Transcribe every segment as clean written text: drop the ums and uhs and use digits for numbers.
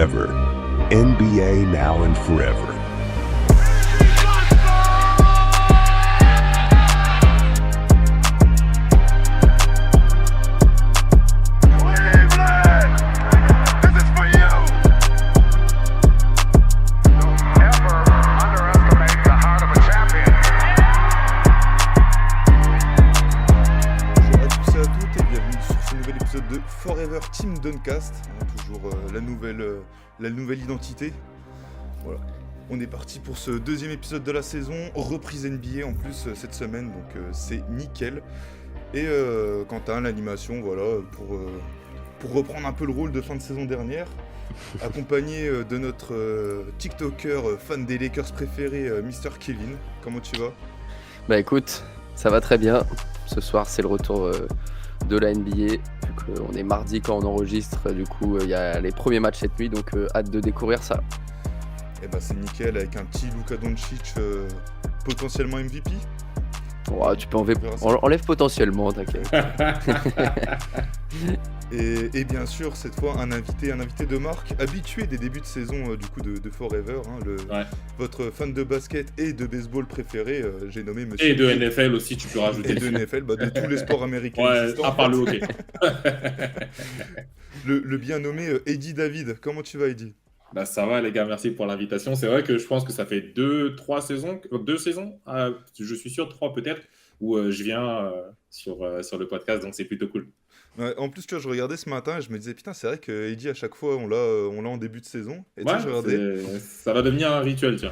forever. NBA now and forever. Forever Team Duncast, toujours la nouvelle identité. Voilà. On est parti pour ce deuxième épisode de la saison, reprise NBA en plus cette semaine, donc c'est nickel. Et Quentin, l'animation, voilà, pour reprendre un peu le rôle de fin de saison dernière, accompagné de notre TikToker fan des Lakers préférés, Mr. Kevin. Comment tu vas ? Bah écoute, ça va très bien. Ce soir, c'est le retour de la NBA. Vu qu'on est mardi quand on enregistre, du coup, il y a les premiers matchs cette nuit, donc hâte de découvrir ça. Et bah c'est nickel, avec un petit Luka Doncic potentiellement MVP. Ouais, tu peux enlève potentiellement, t'inquiète. Et bien sûr, cette fois, un invité de marque, habitué des débuts de saison du coup de Forever, votre fan de basket et de baseball préféré, j'ai nommé monsieur... Et de NFL aussi, tu peux rajouter. Et de NFL, de tous les sports américains. Ouais, à part le hockey. le bien nommé Eddie David. Comment tu vas, Eddie ? Bah ça va les gars, merci pour l'invitation. C'est vrai que je pense que ça fait deux saisons, je suis sûr 3 peut-être, où je viens sur le podcast, donc c'est plutôt cool. Ouais, en plus, tu vois, je regardais ce matin et je me disais, putain, c'est vrai que Eddie, à chaque fois, on l'a en début de saison. Et ouais, je regardais... ça va devenir un rituel, tiens.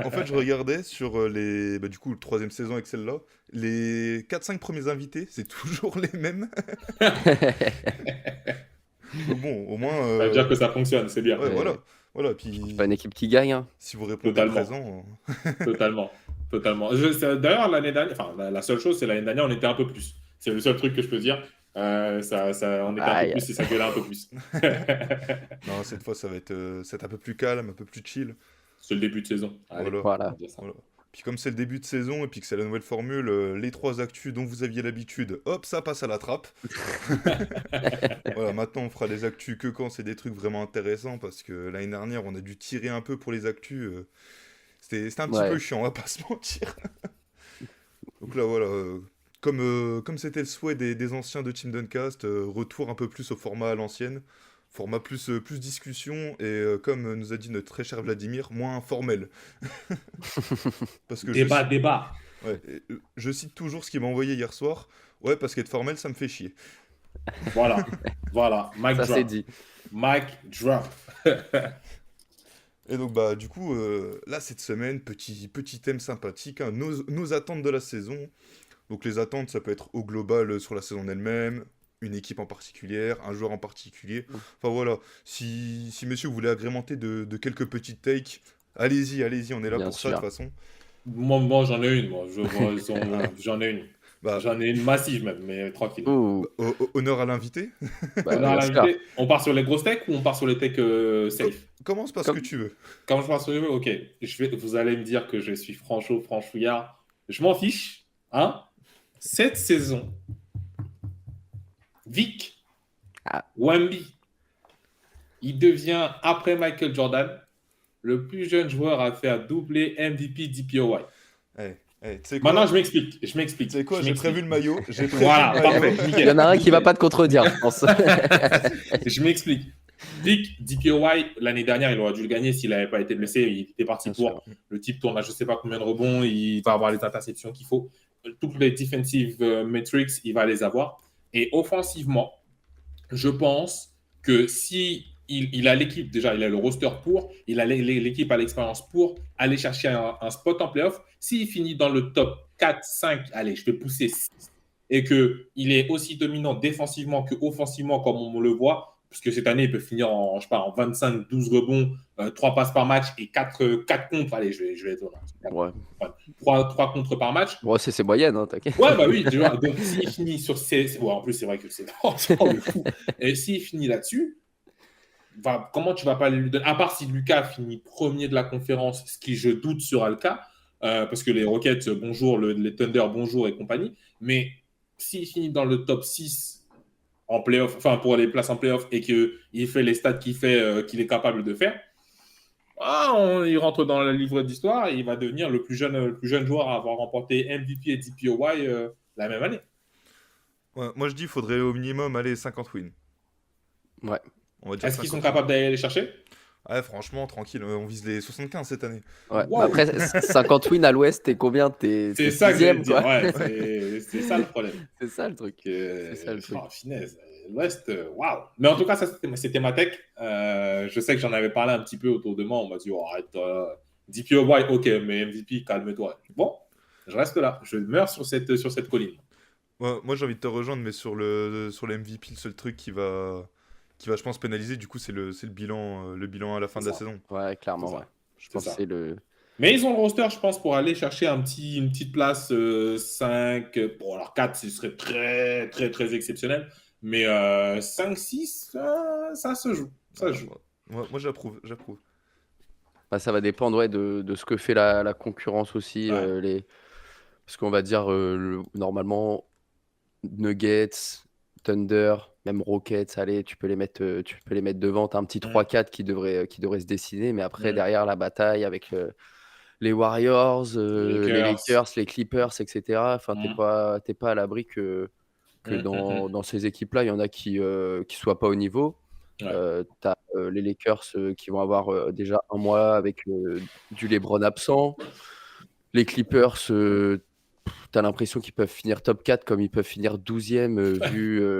En fait, je regardais sur du coup, le 3e saison avec celle-là, les 4-5 premiers invités, c'est toujours les mêmes. Bon, au moins... Ça veut dire que ça fonctionne, c'est bien. Ouais, voilà. Puis... C'est pas une équipe qui gagne, hein. Si vous répondez Totalement. présent... Totalement. D'ailleurs, l'année dernière, la seule chose, c'est l'année dernière, on était un peu plus. C'est le seul truc que je peux dire. On était un peu plus et ça gueulait un peu plus. Non, cette fois, ça va être un peu plus calme, un peu plus chill. C'est le début de saison. Allez, voilà. Puis comme c'est le début de saison et puis que c'est la nouvelle formule, les 3 actus dont vous aviez l'habitude, hop, ça passe à la trappe. Voilà, maintenant on fera les actus que quand c'est des trucs vraiment intéressants, parce que l'année dernière on a dû tirer un peu pour les actus. C'était un petit peu chiant, on va pas se mentir. Donc là voilà, comme c'était le souhait des anciens de Team Duncast, retour un peu plus au format à l'ancienne. Format plus discussion et comme nous a dit notre très cher Vladimir, moins formel. Parce que débat. Ouais, je cite toujours ce qu'il m'a envoyé hier soir. Ouais, parce qu'être formel, ça me fait chier. Voilà. Mic ça drop. c'est dit. Mic drop. Et donc du coup, là cette semaine, petit thème sympathique, hein, nos attentes de la saison. Donc les attentes, ça peut être au global sur la saison elle-même, une équipe en particulier, un joueur en particulier. Enfin voilà, si messieurs vous voulez agrémenter de quelques petites takes, allez-y, on est là Bien pour sûr. ça de toute façon. Moi j'en ai une, j'en ai une. J'en ai une massive même, mais tranquille. Honneur à l'invité. On part sur les grosses techs ou on part sur les techs safe? Commence par ce que tu veux. Quand je pars sur les ok. Vous allez me dire que je suis franchouillard. Je m'en fiche. Hein? Cette saison, Vic Wemby, il devient, après Michael Jordan, le plus jeune joueur à faire doubler MVP DPOY. Maintenant, je m'explique. Tu sais quoi, j'ai prévu le maillot. Voilà, parfait. Il y en a un qui va pas te contredire, je pense. Je m'explique. Vic, DPOY, l'année dernière, il aurait dû le gagner s'il n'avait pas été blessé. Il était parti pour. Le type tourne à je ne sais pas combien de rebonds. Il va avoir les interceptions qu'il faut. Toutes les defensive metrics, il va les avoir. Et offensivement, je pense que si il a l'équipe, déjà, il a le roster pour, il a l'équipe à l'expérience pour aller chercher un spot en playoff. S'il finit dans le top 4, 5, allez, je vais pousser 6, et qu'il est aussi dominant défensivement qu'offensivement, comme on le voit, parce que cette année, il peut finir en 25, 12 rebonds, 3 passes par match et 4 contre. Allez, je vais être honnête. 3 contre par match. Bon, c'est moyenne, hein, t'inquiète. Ouais, bah oui, déjà. Donc, s'il finit sur ces... Ouais, en plus, c'est vrai que c'est vraiment le coup. Et s'il finit là-dessus, comment tu vas pas lui donner... À part si Lucas finit premier de la conférence, ce qui, je doute, sera le cas, parce que les Rockets, bonjour, les Thunder, bonjour et compagnie. Mais s'il finit dans le top 6... en playoff, enfin pour les places en playoff et qu'il fait les stats qu'il est capable de faire, il rentre dans le livre d'histoire et il va devenir le plus jeune joueur à avoir remporté MVP et DPOY la même année. Ouais, moi je dis qu'il faudrait au minimum aller 50 wins. Ouais. On va dire Est-ce qu'ils 50 sont capables d'aller les chercher? Ouais, franchement, tranquille, on vise les 75 cette année. Ouais. Wow. Après, 50 wins à l'ouest, t'es combien? C'est T'es ça que j'allais sixième, dire, quoi. ouais, c'est ça le problème. C'est ça le truc. C'est ça le truc. Finesse. L'Ouest, waouh. Mais en tout cas, ça, c'était ma tech. Je sais que j'en avais parlé un petit peu autour de moi. On m'a dit, oh, arrête, DPOY, ok, mais MVP, calme-toi. Bon, je reste là. Je meurs sur cette colline. Ouais, moi j'ai envie de te rejoindre, mais sur le MVP, le seul truc qui va, je pense, pénaliser, du coup, c'est le bilan à la fin de la saison. Ouais, clairement, ouais. Je pense que c'est le. Mais ils ont le roster, je pense, pour aller chercher une petite place 5. Bon, alors 4, ce serait très, très, très exceptionnel. Mais 5-6, ça se joue. Ça se joue. Moi j'approuve. Bah, ça va dépendre de ce que fait la concurrence aussi. Ouais. Parce qu'on va dire, normalement, Nuggets, Thunder, même Rockets, allez, tu peux les mettre devant. Tu as un petit 3-4 qui devrait se dessiner. Mais après, derrière la bataille avec les Warriors, les Lakers, les Clippers, etc. Enfin, t'es pas à l'abri que dans ces équipes-là, il y en a qui soient pas au niveau. Ouais. Tu as les Lakers qui vont avoir déjà un mois avec du LeBron absent. Les Clippers, tu as l'impression qu'ils peuvent finir top 4 comme ils peuvent finir 12e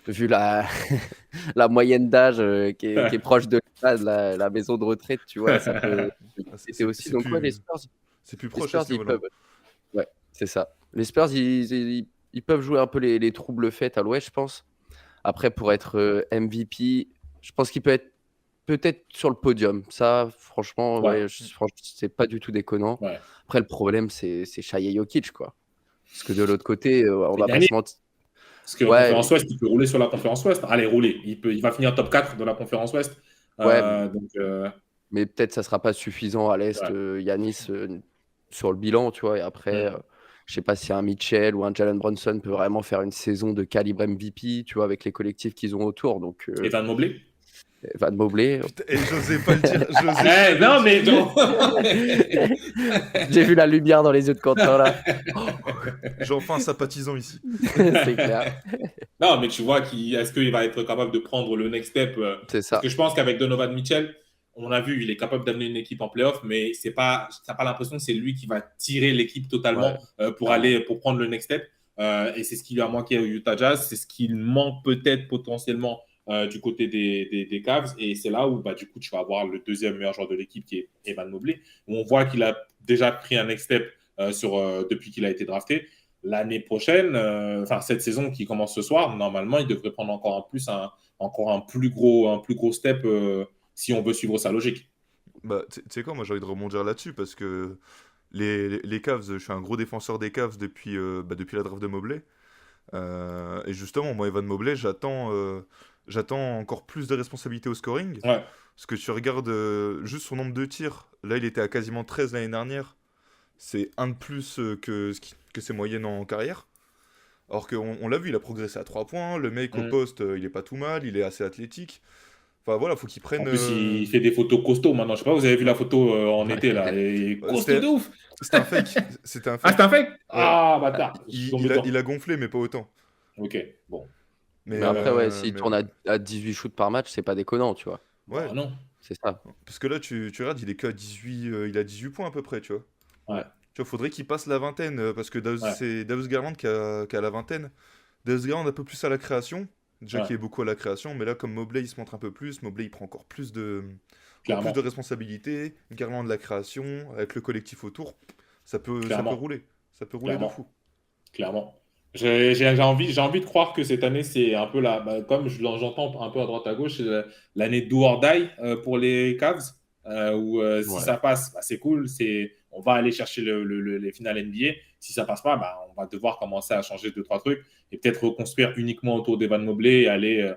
vu la, la moyenne d'âge qui est proche de la maison de retraite, tu vois. Ça peut c'était aussi. Donc, les Spurs, c'est plus proche à ce niveau-là. Ouais, c'est ça. Les Spurs, ils peuvent jouer un peu les troubles faits à l'ouest, je pense. Après, pour être MVP, je pense qu'il peut être peut-être sur le podium. Ça, franchement, c'est pas du tout déconnant. Ouais. Après, le problème, c'est Shai et Jokic, quoi. Parce que de l'autre côté, on va pas se mentir. Parce que la conférence Ouest, il peut rouler sur la conférence Ouest. Allez, rouler. Il va finir top 4 de la conférence Ouest. Mais peut-être ça sera pas suffisant à l'Est. Giannis sur le bilan, tu vois. Et après, je sais pas si un Mitchell ou un Jalen Brunson peut vraiment faire une saison de calibre MVP, tu vois, avec les collectifs qu'ils ont autour. Donc, Evan Mobley. Evan Mobley. Putain, et j'osais pas le dire. Non, mais j'ai vu la lumière dans les yeux de Quentin là. J'ai enfin un sympathisant ici. C'est clair. Non, mais tu vois, est-ce qu'il va être capable de prendre le next step C'est ça. Parce que je pense qu'avec Donovan Mitchell, on a vu, il est capable d'amener une équipe en playoff, mais t'as pas l'impression que c'est lui qui va tirer l'équipe totalement pour prendre le next step. Et c'est ce qui lui a manqué au Utah Jazz. C'est ce qu'il manque peut-être potentiellement du côté des Cavs. Et c'est là où, du coup, tu vas avoir le deuxième meilleur joueur de l'équipe qui est Evan Mobley, où on voit qu'il a déjà pris un next step depuis qu'il a été drafté. L'année prochaine, cette saison qui commence ce soir, normalement, il devrait prendre encore un plus gros step si on veut suivre sa logique. Tu sais quoi, moi j'ai envie de rebondir là-dessus parce que les Cavs, je suis un gros défenseur des Cavs depuis la draft de Mobley. Et justement, moi, Evan Mobley, j'attends encore plus de responsabilités au scoring. Ouais. Parce que tu regardes juste son nombre de tirs. Là, il était à quasiment 13 l'année dernière. C'est un de plus que ses moyennes en carrière. Alors qu'on l'a vu, il a progressé à 3 points. Le mec au poste, il est pas tout mal. Il est assez athlétique. Enfin voilà, faut qu'il prenne. En plus, il fait des photos costauds maintenant. Je sais pas, vous avez vu la photo en été là. Il est costaud de ouf. C'était un fake. Ah, c'était un fake. Ah, bâtard. Il a gonflé, mais pas autant. Ok, bon. Mais après, s'il tourne à 18 shoots par match, c'est pas déconnant, tu vois. Ouais. Ah, non. C'est ça. Parce que là, tu regardes, il est qu'à 18, il a 18 points à peu près, tu vois. Ouais. Tu vois, faudrait qu'il passe la vingtaine, parce que c'est Darius Garland qui a la vingtaine. Darius Garland un peu plus à la création, déjà qui est beaucoup à la création, mais là, comme Mobley, il se montre un peu plus, Mobley, il prend encore plus de responsabilités, Garland de la création, avec le collectif autour, ça peut rouler. Ça peut rouler de fou. Clairement. J'ai envie de croire que cette année, c'est un peu comme j'entends un peu à droite à gauche, l'année do or die pour les Cavs, où si ça passe, c'est cool, on va aller chercher les finales NBA. Si ça passe pas, on va devoir commencer à changer 2-3 trucs et peut-être reconstruire uniquement autour d'Evan Mobley et aller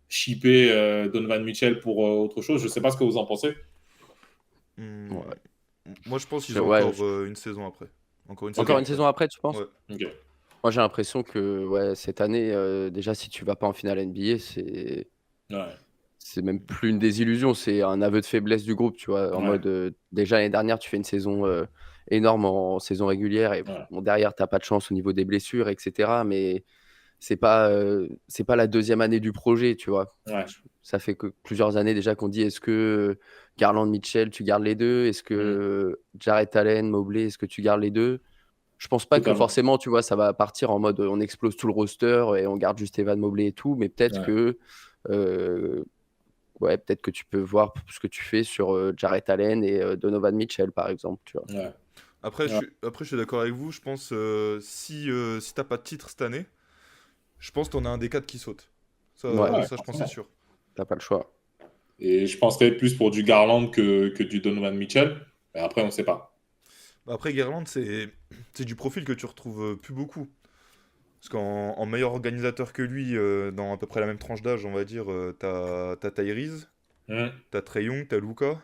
shipper Donovan Mitchell pour autre chose. Je sais pas ce que vous en pensez. Moi, je pense qu'ils ont encore une saison après. Encore une saison après, tu penses? Ouais. Ok. Moi, j'ai l'impression que ouais, cette année, déjà, si tu vas pas en finale NBA, Ouais, c'est même plus une désillusion, c'est un aveu de faiblesse du groupe, tu vois. En ouais, mode, déjà l'année dernière, tu fais une saison énorme en saison régulière et ouais, bon, derrière, t'as pas de chance au niveau des blessures, etc. Mais c'est pas la deuxième année du projet, tu vois. ouais. Ça fait que plusieurs années déjà qu'on dit est-ce que Garland, Mitchell, tu gardes les deux? Est-ce Mm, que Jarrett Allen, Mobley, est-ce que tu gardes les deux? Je pense pas que totalement. forcément, tu vois, ça va partir en mode on explose tout le roster et on garde juste Evan Mobley et tout, mais Ouais, euh, ouais, peut-être que tu peux voir ce que tu fais sur Jarrett Allen et Donovan Mitchell, par exemple, tu vois. ouais, ouais, Après, je suis d'accord avec vous. Je pense si t'as pas de titre cette année, je pense que t'en as un des quatre qui saute. Ouais, ouais, Ça je pense c'est forcément. sûr. t'as pas le choix. Et je penserais plus pour du Garland que du Donovan Mitchell. Mais après, on ne sait pas. Bah, après, Garland, c'est du profil que tu retrouves plus beaucoup. Parce qu'en meilleur organisateur que lui, dans à peu près la même tranche d'âge, on va dire, t'as Tyrese, Mm. t'as Trae Young, t'as Luka.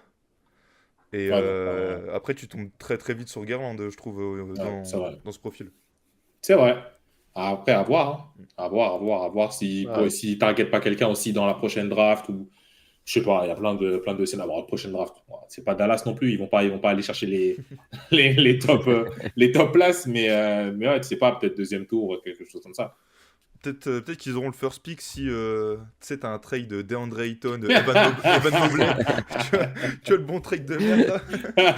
Et Ouais, donc, après, tu tombes très très vite sur Garland, je trouve, ouais, c'est vrai. dans ce profil. C'est vrai. Après, à voir. Hein. À voir si, Ouais. si target pas quelqu'un aussi dans la prochaine draft ou je sais pas, il y a plein de scénarios. La prochaine draft, bon, c'est pas Dallas non plus. Ils vont pas aller chercher les top places, mais ouais, tu sais pas, peut-être deuxième tour, quelque chose comme ça. Peut-être qu'ils auront le first pick si tu sais, t'as un trade de DeAndre Ayton, Evan Mobley. Tu as le bon trade de merde là.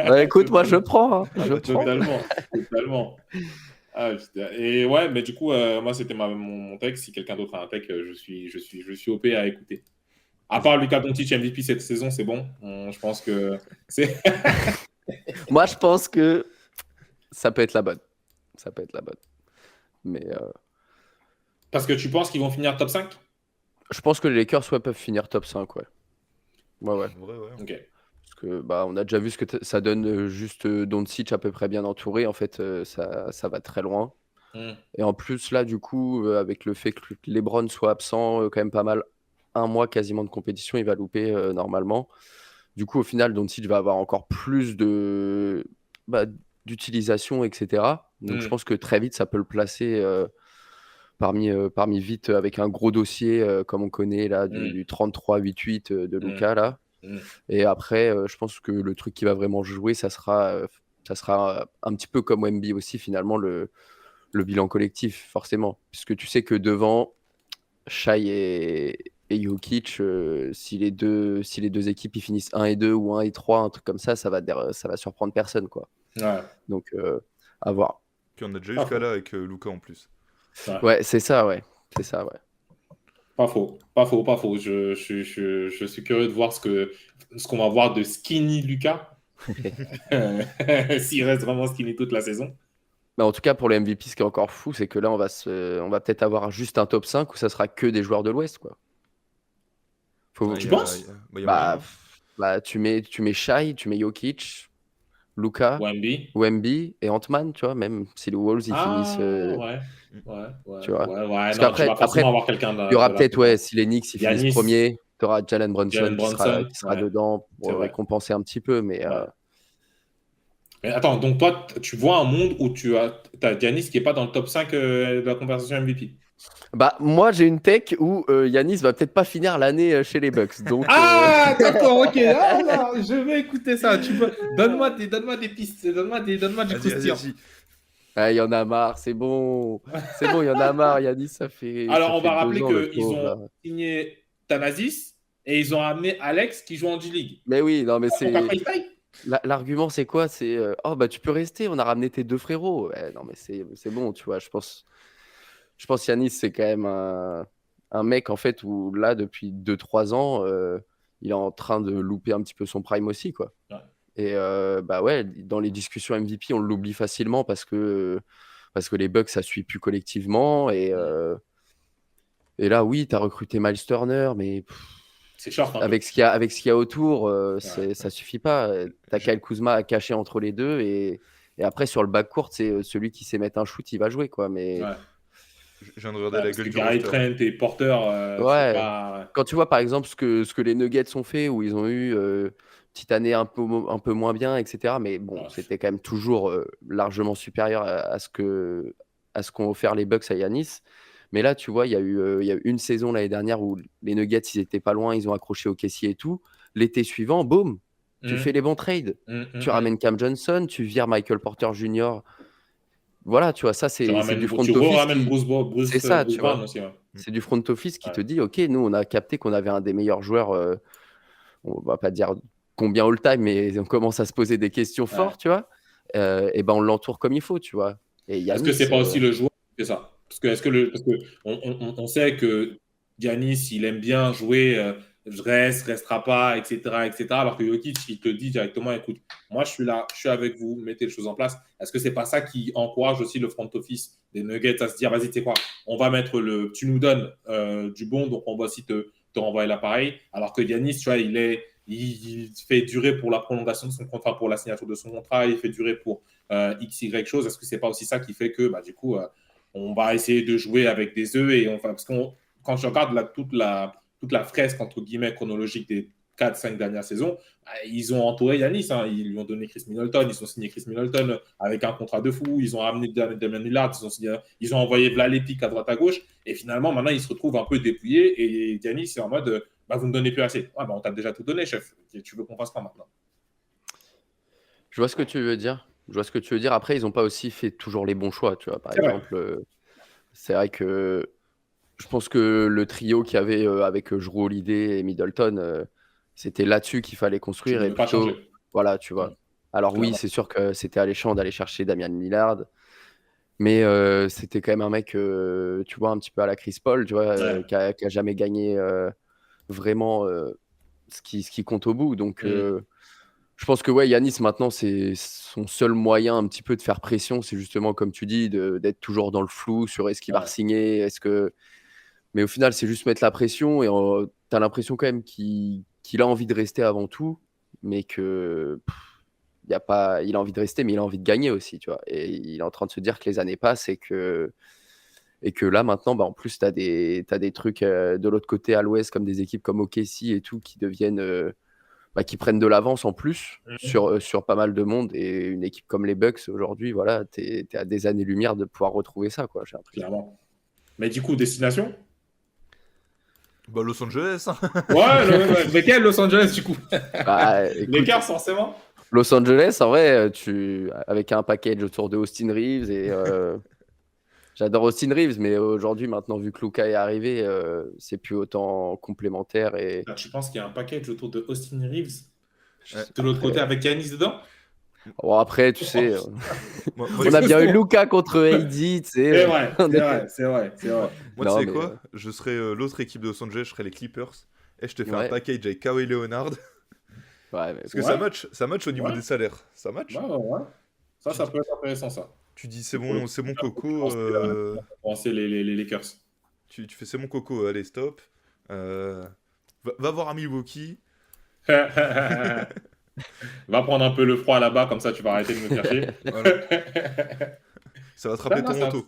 Bah, écoute, moi je prends, hein, je prends. Totalement, totalement. Ah, putain. Et ouais, mais du coup, moi, c'était mon tech. Si quelqu'un d'autre a un tech, je suis OP à écouter. À part Luka Doncic MVP cette saison, c'est bon. Je pense que c'est. Moi, je pense que ça peut être la bonne. Ça peut être la bonne. Mais Parce que tu penses qu'ils vont finir top 5? je pense que les Lakers peuvent finir top 5, ouais. Ouais, ouais. En vrai, ouais. Ok. Parce que bah, on a déjà vu ce que ça donne juste Doncic à peu près bien entouré. En fait, ça va très loin. Hmm. Et en plus, là, du coup, avec le fait que LeBron soit absent quand même pas mal, un mois quasiment de compétition, il va louper normalement. Du coup, au final, Doncic va avoir encore plus bah, d'utilisation, etc. Donc, je Hmm. pense que très vite, ça peut le placer parmi vite avec un gros dossier comme on connaît là Hmm. du 33-8-8 de Hmm. Luka là. Hmm. Et après, je pense que le truc qui va vraiment jouer, ça sera un petit peu comme Wemby aussi finalement le bilan collectif forcément, puisque tu sais que devant Shai et Jokic, si les deux équipes ils finissent 1 et 2 ou 1 et 3, un truc comme ça ça va surprendre personne quoi. Ouais. Donc à voir. Puis on a déjà eu Pas ce faux. cas-là avec Luka en plus. Ouais. Ouais, c'est ça, ouais. C'est ça, ouais. Pas faux. Pas faux. Pas faux. Je suis curieux de voir ce qu'on va voir de Skinny Lucas. S'il reste vraiment skinny toute la saison. Mais en tout cas, pour les MVP, ce qui est encore fou, c'est que là, on va peut-être avoir juste un top 5 où ça sera que des joueurs de l'Ouest, quoi. Ah, Faut... Tu penses? y a moyen, Bah, hein. bah, tu mets Shai, tu mets Jokic, Luka, Wemby? Wemby et Ant-Man, tu vois, même si les Wolves, ils finissent, Ah, ouais. Mm. Ouais, ouais, tu vois. ouais, ouais. Parce Non, tu vas après, forcément avoir quelqu'un il y aura de la peut-être, ouais, prépa. si les Knicks, ils finissent Yanis, premier, tu auras Jalen Brunson Jalen Brunson, qui sera ouais, dedans c'est pour vrai. récompenser un petit peu, mais Ouais. Mais attends, donc toi, tu vois un monde où t'as Giannis qui n'est pas dans le top 5 de la conversation MVP. bah, moi, j'ai une tech où Yanis va peut-être pas finir l'année chez les Bucks. Donc, Ah, d'accord, ok. Ah, non, je vais écouter ça. Tu peux... donne-moi des pistes, donne-moi du Vas-y, croustillant. vas-y. ah, il y en a marre, c'est bon. C'est bon, il y en a marre, Yanis, Alors, ça on fait va 2 rappeler ans, le qu'ils pauvre, ont là. signé Thanasis et ils ont amené Alex qui joue en G-League. Mais oui, non, mais Pour faire c'est. freestyle. L'argument, c'est quoi? C'est oh, bah, tu peux rester, on a ramené tes deux frérots. Ouais, non, mais c'est bon, tu vois. Je pense Yanis, c'est quand même un mec, en fait, où là, depuis 2 3 ans, il est en train de louper un petit peu son prime aussi, quoi. Ouais. Et bah ouais, dans les discussions MVP, on l'oublie facilement parce que les Bucks, ça suit plus collectivement. Et là, oui, tu as recruté Miles Turner, mais C'est short un peu. avec ce qu'il y a autour, Ouais. ça suffit pas. Tu as Je, Kyle Kuzma à cacher entre les deux. Et après, sur le backcourt, c'est celui qui sait mettre un shoot, il va jouer, quoi. Mais Ouais. je viens de regarder Ouais, la parce que gueule du Gary roster. Trent et Porter, c'est ouais, pas. quand tu vois, par exemple, ce que les Nuggets ont fait, où ils ont eu petite année un peu moins bien, etc. Mais bon, Ouais. c'était quand même toujours largement supérieur à ce qu'ont offert les Bucks à Giannis. Mais là, tu vois, il y a eu une saison l'année dernière où les Nuggets, ils étaient pas loin, ils ont accroché au caissier et tout. L'été suivant, boum, tu fais les bons trades. Tu ramènes Cam Johnson, tu vires Michael Porter Jr. Voilà, tu vois, ça, c'est du front Tu office ramènes qui... C'est ça, Bruce tu vois. Brown aussi. Ouais. C'est du front office qui Ouais. te dit, OK, nous, on a capté qu'on avait un des meilleurs joueurs, on va pas dire combien all-time, mais on commence à se poser des questions fortes, tu vois. Et ben, on l'entoure comme il faut, tu vois. Et Est-ce que Giannis, c'est pas aussi le joueur qui fait ça? Parce que on sait que Giannis, il aime bien jouer, je restera pas, etc., etc. Alors que Jokic, il te dit directement, écoute, moi je suis là, je suis avec vous, mettez les choses en place. Est-ce que c'est pas ça qui encourage aussi le front office des Nuggets à se dire, vas-y, tu sais quoi, on va mettre tu nous donnes du bon, donc on va aussi te renvoyer l'appareil. Alors que Giannis, tu vois, il fait durer pour la prolongation de son contrat, pour la signature de son contrat, il fait durer pour XY chose. Est-ce que c'est pas aussi ça qui fait que, bah, du coup, on va essayer de jouer avec des œufs et parce que quand je regarde toute la fresque entre guillemets chronologique des 4-5 dernières saisons, bah, ils ont entouré Giannis, hein. Ils lui ont donné Chris Middleton, ils ont signé Chris Middleton avec un contrat de fou, ils ont ramené Damian Lillard, ils ont envoyé Vlad à droite à gauche, et finalement maintenant ils se retrouvent un peu dépouillés et Giannis c'est en mode bah, vous ne donnez plus assez. Ouais, bah, on t'a déjà tout donné, chef. Tu veux qu'on fasse quoi maintenant? Je vois ce que tu veux dire. Je vois ce que tu veux dire. Après, ils n'ont pas aussi fait toujours les bons choix, tu vois. Par C'est vrai. exemple, c'est vrai que je pense que le trio qu'il y avait avec Jrue Holiday et Middleton, c'était là-dessus qu'il fallait Tu construire ne et veux pas plutôt, changer. voilà, tu vois. Alors oui, Clairement. c'est sûr que c'était alléchant d'aller chercher Damian Lillard, mais c'était quand même un mec, tu vois, un petit peu à la Chris Paul, tu vois, Ouais. qui a jamais gagné vraiment ce qui compte au bout. Donc, je pense que ouais, Yanis, maintenant, c'est son seul moyen un petit peu de faire pression. C'est justement, comme tu dis, d'être toujours dans le flou sur est-ce qu'il va Ouais. re-signer, est-ce que... Mais au final, c'est juste mettre la pression et tu as l'impression quand même qu'il a envie de rester avant tout, mais que y a pas, il a envie de rester, mais il a envie de gagner aussi, tu vois. Et il est en train de se dire que les années passent et que là, maintenant, bah, en plus, tu as des trucs de l'autre côté à l'ouest, comme des équipes comme OKC et tout, qui deviennent... bah, qui prennent de l'avance en plus sur pas mal de monde. Et une équipe comme les Bucks, aujourd'hui, voilà, tu es à des années-lumière de pouvoir retrouver ça, quoi, j'ai l'impression. Clairement. Mais du coup, destination? Bah, Los Angeles. Ouais, mais quel Los Angeles du coup? Bah, écoute, Lakers forcément. Los Angeles, en vrai, avec un package autour de Austin Reeves et j'adore Austin Reeves, mais aujourd'hui, maintenant, vu que Luka est arrivé, c'est plus autant complémentaire et Là, tu penses qu'il y a un package autour de Austin Reeves Ouais. de l'autre côté après, avec Giannis dedans? bon, après, tu sais, Moi, on a bien eu Luka contre AD, tu sais. C'est vrai, c'est vrai. tu Non, sais mais quoi? Je serais l'autre équipe de Los Angeles, je serais les Clippers. Et je te fais un ouais, package avec Kawhi Leonard. ouais, mais Parce que Ouais. ça match au niveau Ouais. des salaires. Ça match. Ouais. Ça, Tu, ça peut être intéressant, ça. tu dis Pour le coup, c'est mon pour coco. concurrencer les Lakers. Tu fais c'est mon coco, allez stop. Va voir à Milwaukee. Va prendre un peu le froid là-bas, comme ça tu vas arrêter de me faire chier. Voilà. Ça va te rappeler Non, ton manteau.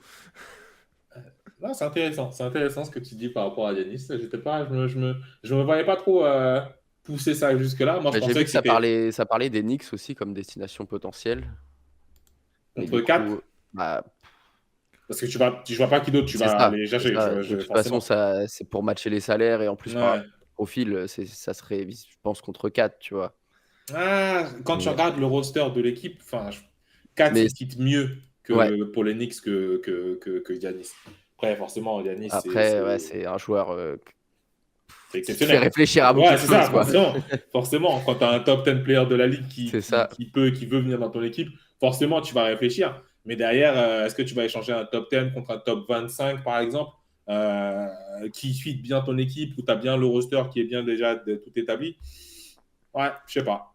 non, c'est intéressant. C'est intéressant ce que tu dis par rapport à Yanis. J'étais pas, je me voyais pas trop pousser ça jusque-là. Moi, je j'ai pensais vu que que c'était ça parlait des Knicks aussi comme destination potentielle. Mais contre du 4. coup, bah, Parce que tu vois pas qui d'autre tu c'est vas ça, aller c'est chercher. ça. De toute façon, Forcément. c'est pour matcher les salaires et en plus, par Ouais. rapport au profil, ça serait, je pense, contre 4, tu vois. Ah, quand tu Mais, regardes le roster de l'équipe, 4 mais il fit mieux ouais, que pour les Knicks que Giannis. Après, forcément, Giannis, après, ouais, c'est un joueur c'est qui te fait exceptionnel. réfléchir à beaucoup Ouais, de c'est ça, choses, quoi. forcément. Quand tu as un top 10 player de la ligue C'est ça. qui veut venir dans ton équipe, forcément, tu vas réfléchir. Mais derrière, est-ce que tu vas échanger un top 10 contre un top 25, par exemple, qui suit bien ton équipe, où tu as bien le roster qui est bien déjà tout établi? Ouais, je sais pas.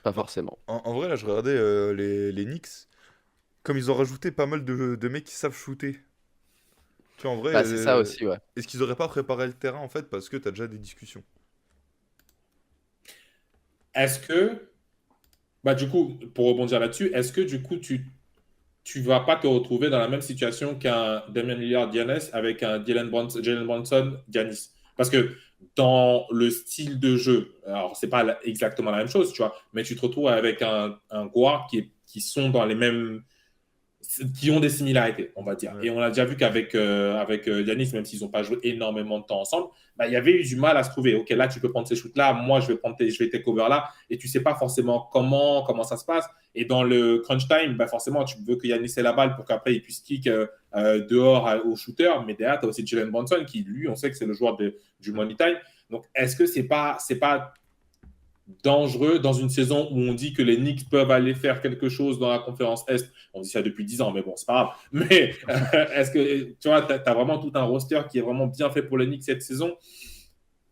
Pas forcément. En vrai, là, je regardais les Knicks. Comme ils ont rajouté pas mal de mecs qui savent shooter. Tu vois, en vrai, Bah, c'est ça aussi, ouais. est-ce qu'ils auraient pas préparé le terrain en fait parce que t'as déjà des discussions? Est-ce que, bah, du coup, pour rebondir là-dessus, est-ce que du coup, tu vas pas te retrouver dans la même situation qu'un Damian Lillard Giannis avec un Jalen Brunson Giannis? Parce que dans le style de jeu, alors c'est pas exactement la même chose, tu vois, mais tu te retrouves avec un guard qui sont dans les mêmes qui ont des similarités, on va dire. Ouais. Et on a déjà vu qu'avec Giannis, même s'ils n'ont pas joué énormément de temps ensemble, il y avait eu du mal à se trouver. Ok, là, tu peux prendre ces shoots-là, moi, je vais take over là, et tu ne sais pas forcément comment ça se passe. Et dans le crunch time, forcément, tu veux que Giannis ait la balle pour qu'après, il puisse kick dehors au shooter. Mais derrière, tu as aussi Jalen Brunson qui, lui, on sait que c'est le joueur du money time. Donc, est-ce que c'est pas dangereux dans une saison où on dit que les Knicks peuvent aller faire quelque chose dans la conférence Est? On dit ça depuis 10 ans, mais bon, c'est pas grave. Mais est-ce que tu vois, tu as vraiment tout un roster qui est vraiment bien fait pour les Knicks cette saison?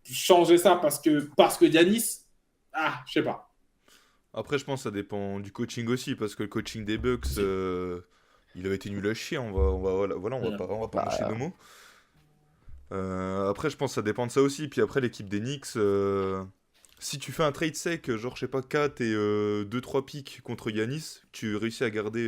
Changer ça parce que Giannis, je sais pas. Après, je pense que ça dépend du coaching aussi, parce que le coaching des Bucks, il avait été nul à chier. On va pas mâcher nos mots. Après, je pense que ça dépend de ça aussi. Puis après, l'équipe des Knicks, si tu fais un trade sec, genre, je sais pas, 4 et 2-3 pics contre Giannis, tu réussis à garder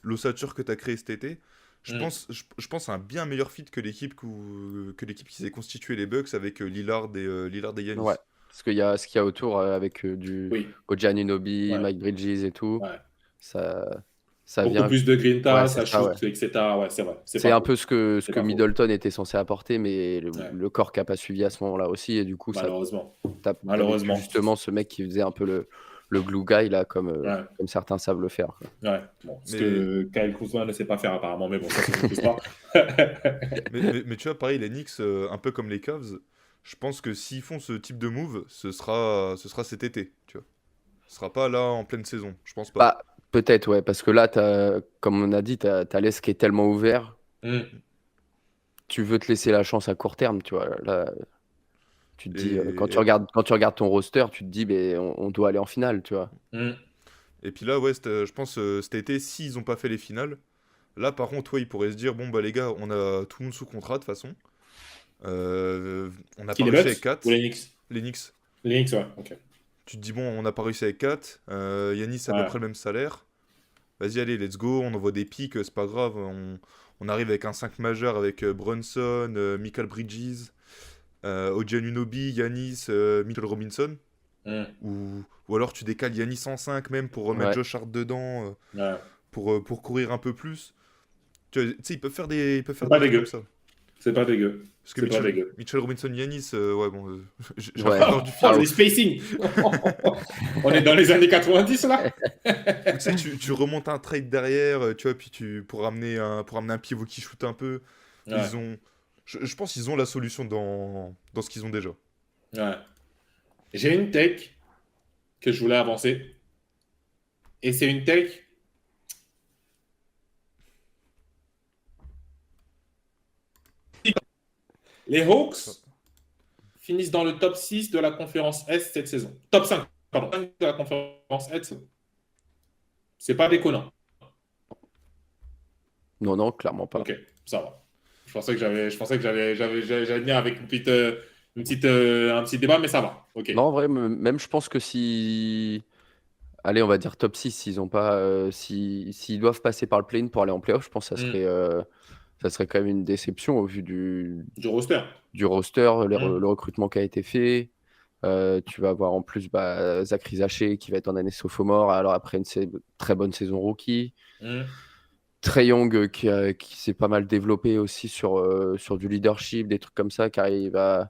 l'ossature que tu as créée cet été. Je pense à un bien meilleur fit que l'équipe qui s'est constituée les Bucks avec Lillard et Giannis. Ouais, parce qu'il y a ce qu'il y a autour avec du OG Anunoby, Mike Bridges et tout. Ouais. Ça Beaucoup vient. plus de grinta, ça ça, shoot, etc. Ouais, c'est vrai. C'est un peu ce que pas Middleton était censé apporter, mais le corps qui n'a pas suivi à ce moment-là aussi. Et du coup, malheureusement. Malheureusement. Justement, ce mec qui faisait un peu le glue guy, là, comme certains savent le faire. Quoi. Ouais, bon, ce que Kyle Kuzma ne sait pas faire apparemment, mais bon, ça c'est une histoire. mais tu vois, pareil, les Knicks, un peu comme les Cavs, je pense que s'ils font ce type de move, ce sera cet été, tu vois. Ce sera pas là en pleine saison, je pense pas. Peut-être, ouais, parce que là, comme on a dit, t'as l'Est qui est tellement ouvert. Tu veux te laisser la chance à court terme, tu vois. Là, tu te dis, quand tu regardes ton roster, tu te dis, on doit aller en finale, tu vois. Et puis là, je pense cet été, s'ils n'ont pas fait les finales, là, par contre, ils pourraient se dire, bon, les gars, on a tout le monde sous contrat, de toute façon. On n'a pas réussi avec 4. Ou les Knicks? Les Knicks. Les Knicks, ouais, ok. Tu te dis, bon, on n'a pas réussi avec 4. Giannis a à peu près le même salaire. Vas-y, allez, let's go. On envoie des pics, c'est pas grave. On arrive avec un 5 majeur avec Brunson, Michael Bridges, OG Anunoby, Giannis, Mitchell Robinson. Ou alors tu décales Giannis en 5 même pour remettre Josh Hart dedans, pour courir un peu plus. Tu sais, ils peuvent faire des trucs comme ça. C'est pas dégueu. Parce que Mitchell Robinson, Giannis, j'ai peur du film. Les spacing. On est dans les années 90 là. Tu sais, tu remontes un trade derrière, tu vois, puis pour ramener un pivot qui shoot un peu. Je pense qu'ils ont la solution dans ce qu'ils ont déjà. Ouais. J'ai une take que je voulais avancer. Et c'est une take. Les Hawks finissent dans le top 6 de la conférence Est cette saison. Top 5, pardon, 5 de la conférence Est. C'est pas déconnant. Non, clairement pas. Ok, ça va. Je pensais que j'allais venir avec un petit débat, mais ça va. Okay. Non, en vrai, même je pense que si... Allez, on va dire top 6, s'ils ont pas, s'ils doivent passer par le play-in pour aller en play-off, je pense que ça serait quand même une déception au vu du roster. Du roster, le recrutement qui a été fait. Tu vas avoir en plus Zachary Zaché qui va être en année sophomore, alors après une très bonne saison rookie. Trae Young qui s'est pas mal développé aussi sur du leadership, des trucs comme ça, qui arrive à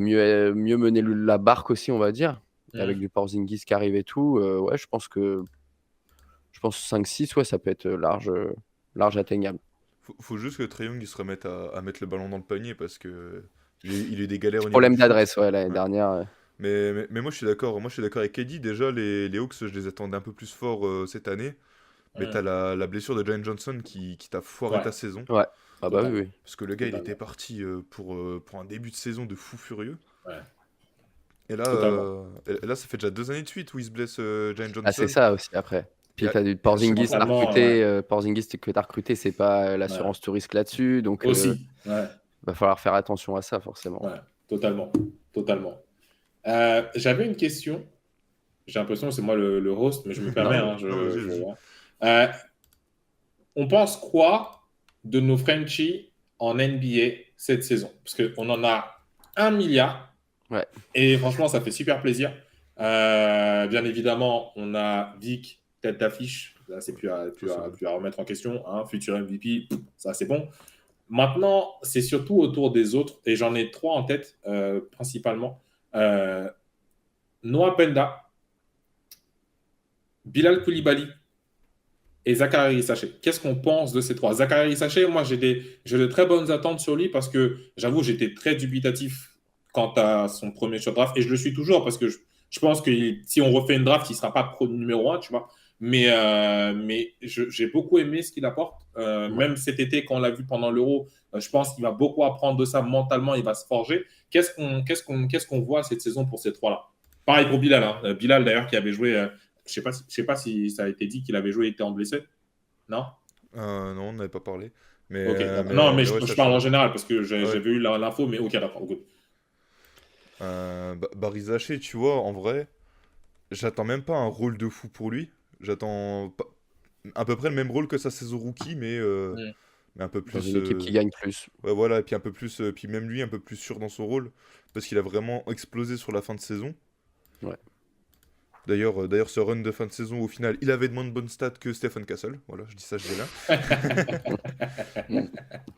mieux mener la barque aussi, on va dire, avec du Porzingis qui arrive et tout. Je pense 5-6, ça peut être large atteignable. Faut juste que Trae Young il se remette à mettre le ballon dans le panier parce que il a eu des galères. Problème d'adresse, l'année dernière. Mais moi je suis d'accord. Moi je suis d'accord avec Eddie. Déjà les Hawks, je les attendais un peu plus forts cette année. Mais t'as la blessure de Jalen Johnson qui t'a foiré ta saison. Ouais. Ah bah oui. Parce que le gars il était parti pour un début de saison de fou furieux. Ouais. Et là ça fait déjà 2 années de suite où il se blesse Jalen Johnson. Ah c'est ça aussi après. Puis t'as du Porzingis que t'as recruté, c'est pas l'assurance tout risque là-dessus, donc aussi. Va falloir faire attention à ça forcément. Ouais, totalement. J'avais une question. J'ai l'impression que c'est moi le host, mais je me permets. On pense quoi de nos Frenchies en NBA cette saison? Parce qu'on en a 1 milliard. Ouais. Et franchement, ça fait super plaisir. Bien évidemment, on a Vic, tête d'affiche, Là, c'est plus à remettre en question. Hein. Futur MVP, ça, c'est bon. Maintenant, c'est surtout autour des autres, et j'en ai 3 en tête, principalement. Noah Penda, Bilal Koulibaly et Zachary Issaché. Qu'est-ce qu'on pense de ces 3? Zachary Issaché, moi, j'ai de très bonnes attentes sur lui parce que, j'avoue, j'étais très dubitatif quant à son premier choix de draft, et je le suis toujours parce que je pense que si on refait une draft, il ne sera pas pro numéro 1, tu vois. Mais j'ai beaucoup aimé ce qu'il apporte. Même cet été, quand on l'a vu pendant l'Euro, je pense qu'il va beaucoup apprendre de ça mentalement, il va se forger. Qu'est-ce qu'on voit cette saison pour ces 3-là? Pareil pour Bilal. Hein. Bilal, d'ailleurs, qui avait joué, je sais pas si ça a été dit qu'il avait joué et était en blessé. Non? Non, on n'avait pas parlé. Mais, Ok. Non, mais ouais, je ça parle en change. général parce que j'avais Ouais. vu l'info, mais ok, d'accord. Good. Barry Zaché, tu vois, en vrai, j'attends même pas un rôle de fou pour lui. J'attends à peu près le même rôle que sa saison rookie, Mm. mais un peu Dans plus. une équipe qui gagne plus. Ouais, voilà, et puis un peu plus. Puis même lui, un peu plus sûr dans son rôle, parce qu'il a vraiment explosé sur la fin de saison. Ouais. D'ailleurs, ce run de fin de saison, au final, il avait de moins de bonnes stats que Stephen Castle. Voilà, je dis ça, je dis là.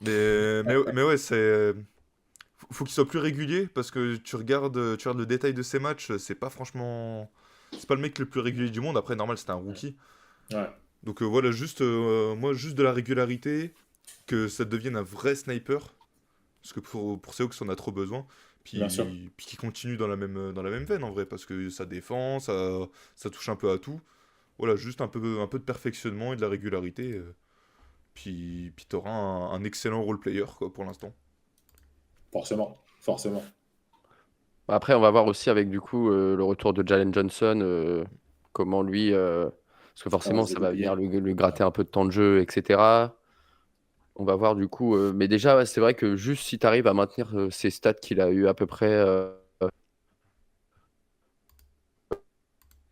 Mais ouais, faut qu'il soit plus régulier, parce que tu regardes le détail de ses matchs, c'est pas franchement. C'est pas le mec le plus régulier du monde. Après, normal, c'était un rookie. Ouais. Donc voilà, moi, juste de la régularité, que ça devienne un vrai sniper, parce que pour Seahawks, on a trop besoin. Bien sûr. Puis qu'il continue dans la même veine, en vrai, parce que ça défend, ça touche un peu à tout. Voilà, juste un peu de perfectionnement et de la régularité. Puis t'auras un excellent role-player, quoi, pour l'instant. Forcément. Après, on va voir aussi avec du coup le retour de Jalen Johnson, comment lui, parce que forcément, j'ai ça va oublié. venir lui gratter un peu de temps de jeu, etc. On va voir du coup. Mais déjà, ouais, c'est vrai que juste si tu arrives à maintenir ces stats qu'il a eu à peu près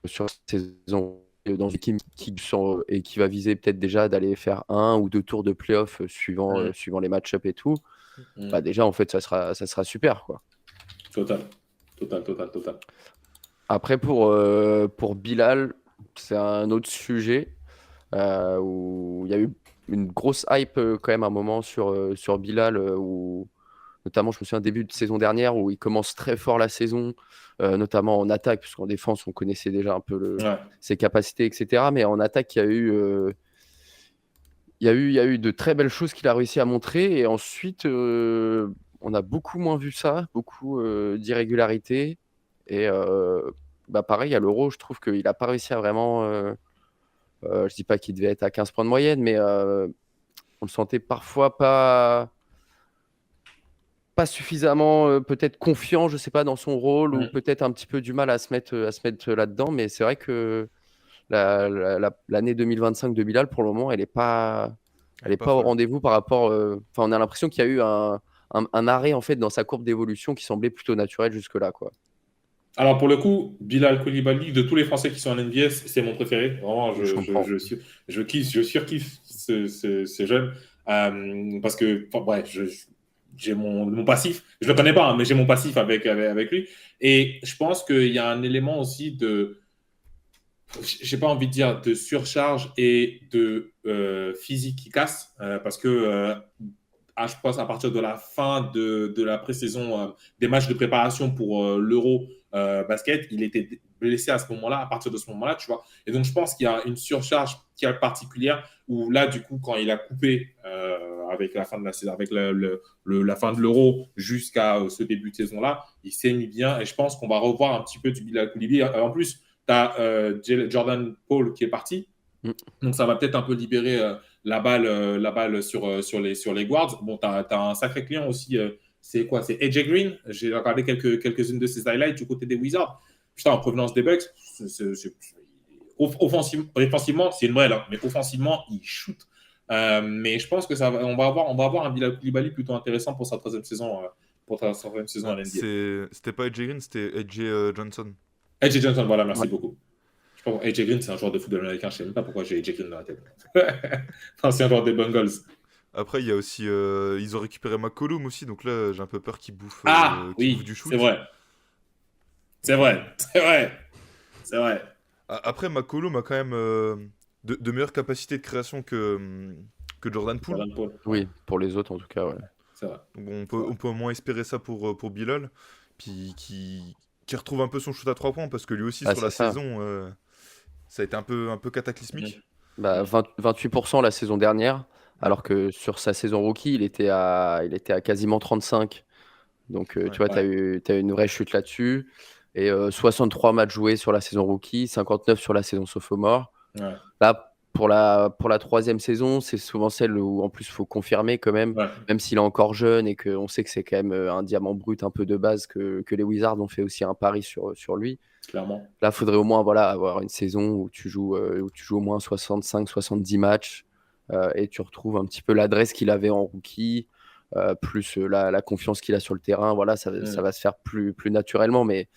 sur cette saison dans une équipe et qui va viser peut-être déjà d'aller faire 1 ou 2 tours de playoff suivant les match-ups et tout, bah déjà en fait ça sera super quoi. Total. Après pour Bilal, c'est un autre sujet où il y a eu une grosse hype quand même à un moment sur Bilal où notamment je me souviens début de saison dernière où il commence très fort la saison, notamment en attaque, puisqu'en défense on connaissait déjà un peu ses capacités, etc. Mais en attaque il y a eu de très belles choses qu'il a réussi à montrer et ensuite on a beaucoup moins vu ça, beaucoup d'irrégularités et pareil à l'Euro je trouve qu'il n'a pas réussi à vraiment je dis pas qu'il devait être à 15 points de moyenne mais on le sentait parfois pas suffisamment peut-être confiant, je sais pas, dans son rôle ou peut-être un petit peu du mal à se mettre là-dedans. Mais c'est vrai que l'année 2025 de Bilal, pour le moment, elle est pas au rendez-vous par rapport. On a l'impression qu'il y a eu un arrêt en fait dans sa courbe d'évolution qui semblait plutôt naturel jusque-là, quoi. Alors pour le coup, Bilal Koulibaly, de tous les Français qui sont en NBA, c'est mon préféré. Vraiment, je surkiffe ce jeune parce que, j'ai mon passif. Je le connais pas, hein, mais j'ai mon passif avec lui. Et je pense qu'il y a un élément aussi de, j'ai pas envie de dire de surcharge et de physique qui casse parce que je pense à partir de la fin de la pré-saison, des matchs de préparation pour l'Euro basket, il était blessé à ce moment-là, à partir de ce moment-là, tu vois. Et donc, je pense qu'il y a une surcharge particulière où là, du coup, quand il a coupé avec la fin de la saison, avec la fin de l'Euro jusqu'à ce début de saison-là, il s'est mis bien et je pense qu'on va revoir un petit peu du Bilal Koulibaly. En plus, tu as Jordan Paul qui est parti. Donc, ça va peut-être un peu libérer la balle sur les guards. Bon, tu as un sacré client aussi. C'est quoi? C'est AJ Green. J'ai regardé quelques-unes de ses highlights du côté des Wizards. Putain, en provenance des Bucks, offensivement, c'est une brêle, hein, mais offensivement, il shoot. Mais je pense que on va avoir un Bilal Koulibaly plutôt intéressant pour sa troisième saison. Pour sa troisième saison à l'NBA. C'était pas AJ Green, c'était AJ Johnson. AJ Johnson, voilà, merci beaucoup. AJ Green, c'est un joueur de football américain. Je ne sais même pas pourquoi j'ai AJ Green dans la tête. Enfin, c'est un joueur des Bengals. Après, il y a aussi. Ils ont récupéré McCollum aussi, donc là, j'ai un peu peur qu'il bouffe, bouffe du shoot. C'est vrai. Après, McCollum a quand même de meilleures capacités de création que Jordan Poole. Jordan Poole. Oui, pour les autres en tout cas, ouais. C'est vrai. Donc bon, C'est vrai. on peut au moins espérer ça pour Bilal. Puis qui retrouve un peu son shoot à 3 points parce que lui aussi Ah, sur la c'est ça. saison, ça a été un peu cataclysmique. Bah, 28% la saison dernière, alors que sur sa saison rookie, il était à quasiment 35. Donc, Ouais. tu vois, tu as eu une vraie chute là-dessus. Et 63 matchs joués sur la saison rookie, 59 sur la saison sophomore. Ouais. Là, pour la troisième saison, c'est souvent celle où, en plus, il faut confirmer quand même, Ouais. même s'il est encore jeune et qu'on sait que c'est quand même un diamant brut un peu de base que les Wizards ont fait aussi un pari sur lui. Clairement. Là, il faudrait au moins avoir une saison où tu joues au moins 65-70 matchs et tu retrouves un petit peu l'adresse qu'il avait en rookie, plus la confiance qu'il a sur le terrain. Voilà, ça va se faire plus naturellement. Mais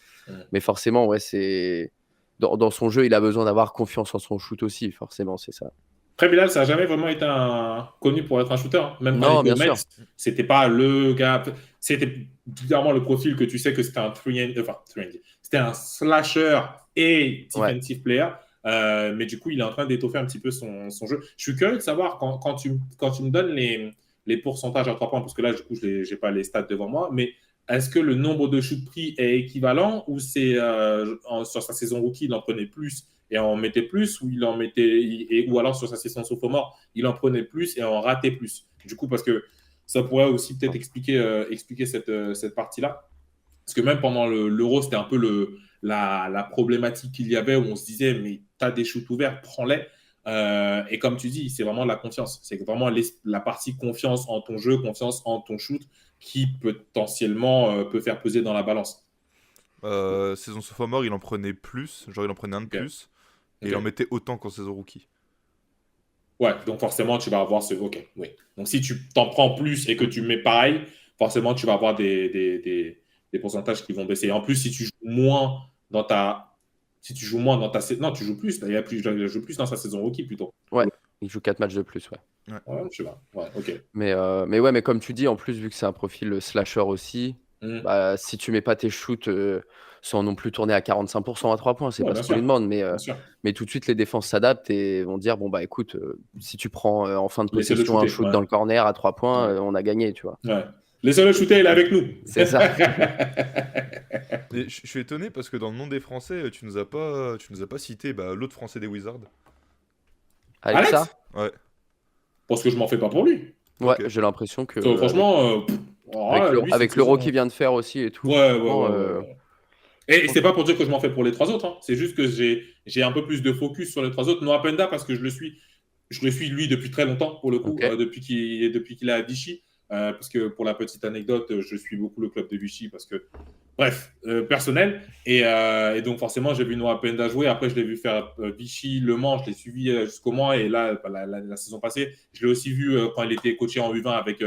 forcément, ouais, c'est dans son jeu, il a besoin d'avoir confiance en son shoot aussi. Forcément, c'est ça. Après, Bilal, ça n'a jamais vraiment été connu pour être un shooter. Hein. Même quand Non, il était bien au Mets, sûr. c'était pas le gars. C'était clairement le profil que tu sais que c'était un c'était un slasher et defensive player. Mais du coup, il est en train d'étoffer un petit peu son jeu. Je suis curieux de savoir quand tu me donnes les pourcentages à 3 points, parce que là, du coup, je n'ai pas les stats devant moi, mais est-ce que le nombre de shoots pris est équivalent ou c'est sur sa saison rookie, il en prenait plus et en mettait plus, ou il en mettait, ou alors sur sa saison sophomore, il en prenait plus et en ratait plus. Du coup, parce que ça pourrait aussi peut-être expliquer cette partie-là. Parce que même pendant l'Euro, c'était un peu la problématique qu'il y avait où on se disait, mais tu as des shoots ouverts, prends-les. Et comme tu dis, c'est vraiment la confiance. C'est vraiment la partie confiance en ton jeu, confiance en ton shoot qui potentiellement peut faire peser dans la balance. Saison sophomore, il en prenait plus, genre il en prenait un de plus, et il en mettait autant qu'en saison rookie. Ouais, donc forcément, tu vas avoir ce... Ok, oui. Donc si tu t'en prends plus et que tu mets pareil, forcément, tu vas avoir des pourcentages qui vont baisser. Et en plus, si tu joues moins dans ta... Non, tu joues plus. Il joue plus dans sa saison rookie, plutôt. Ouais, il joue 4 matchs de plus, ouais. Ouais, je sais pas. Ouais, ok. Mais comme tu dis, en plus, vu que c'est un profil slasher aussi, bah, si tu mets pas tes shoots sans non plus tourner à 45% à 3 points, c'est pas ce qu'on lui demande. Mais tout de suite, les défenses s'adaptent et vont dire, bon, bah écoute, si tu prends en fin de possession un shoot dans le corner à 3 points, on a gagné, tu vois. Ouais. Laissez-le shooter, il est avec nous. C'est ça. Et je suis étonné parce que dans le nom des Français, tu nous as pas cité l'autre Français des Wizards. Alexa. Ouais. Parce que je m'en fais pas pour lui. Ouais, Ok. j'ai l'impression que. Franchement, avec l'Euro qui vient de faire aussi et tout. Ouais. Et c'est pas pour dire que je m'en fais pour les 3 autres. Hein. C'est juste que j'ai un peu plus de focus sur les 3 autres. Noah Penda, parce que je le suis lui depuis très longtemps, pour le coup, depuis qu'il est à Vichy. Parce que pour la petite anecdote, je suis beaucoup le club de Vichy parce que, bref, personnel. Et donc forcément, j'ai vu Noah Penda jouer. Après, je l'ai vu faire Vichy, Le Mans. Je l'ai suivi jusqu'au Mans. Et là, la saison passée, je l'ai aussi vu quand il était coaché en U20 avec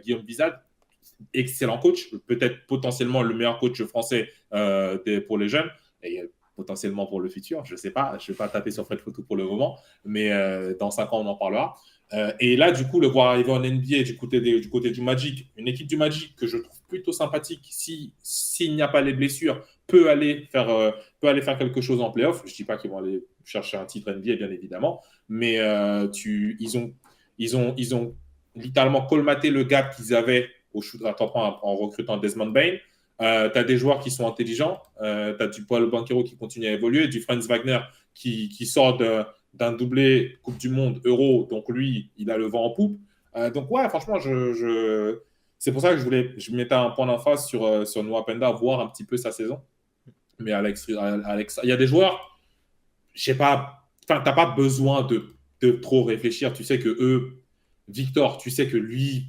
Guillaume Bizad. Excellent coach, peut-être potentiellement le meilleur coach français pour les jeunes. Et potentiellement pour le futur, je ne sais pas, je ne vais pas taper sur Fred Photo pour le moment, mais dans 5 ans, on en parlera. Et là, du coup, le voir arriver en NBA du côté du Magic, une équipe du Magic que je trouve plutôt sympathique, s'il n'y a pas les blessures, peut aller faire quelque chose en playoff. Je ne dis pas qu'ils vont aller chercher un titre NBA, bien évidemment, mais ils ont littéralement colmaté le gap qu'ils avaient au shoot à 3 points en recrutant Desmond Bane. Tu as des joueurs qui sont intelligents. Tu as du Paul Banchero qui continue à évoluer, du Franz Wagner qui sort d'un doublé Coupe du Monde Euro. Donc lui, il a le vent en poupe. Donc ouais, franchement, c'est pour ça que je mettais un point d'emphase sur Noah Penda, voir un petit peu sa saison. Mais Alex, il y a des joueurs, je sais pas, t'as pas besoin de trop réfléchir. Tu sais que eux, Victor, tu sais que lui,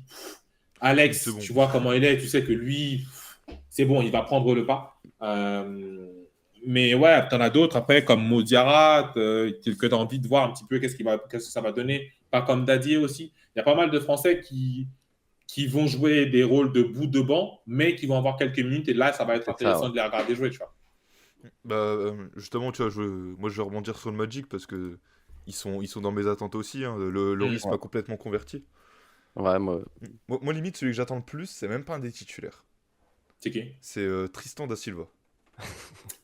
Alex, bon. Tu vois comment il est, tu sais que lui, c'est bon, il va prendre le pas. Mais ouais, t'en as d'autres après, comme Modiara, que tu as envie de voir un petit peu qu'est-ce que ça va donner. Pas comme Dadier aussi. Il y a pas mal de Français qui vont jouer des rôles de bout de banc, mais qui vont avoir quelques minutes. Et là, ça va être intéressant de les regarder jouer, tu vois. Justement, tu vois, moi, je vais rebondir sur le Magic parce que ils sont dans mes attentes aussi. Hein. Le Loris m'a complètement converti. Ouais, moi, limite, celui que j'attends le plus, c'est même pas un des titulaires. C'est qui ? C'est Tristan da Silva.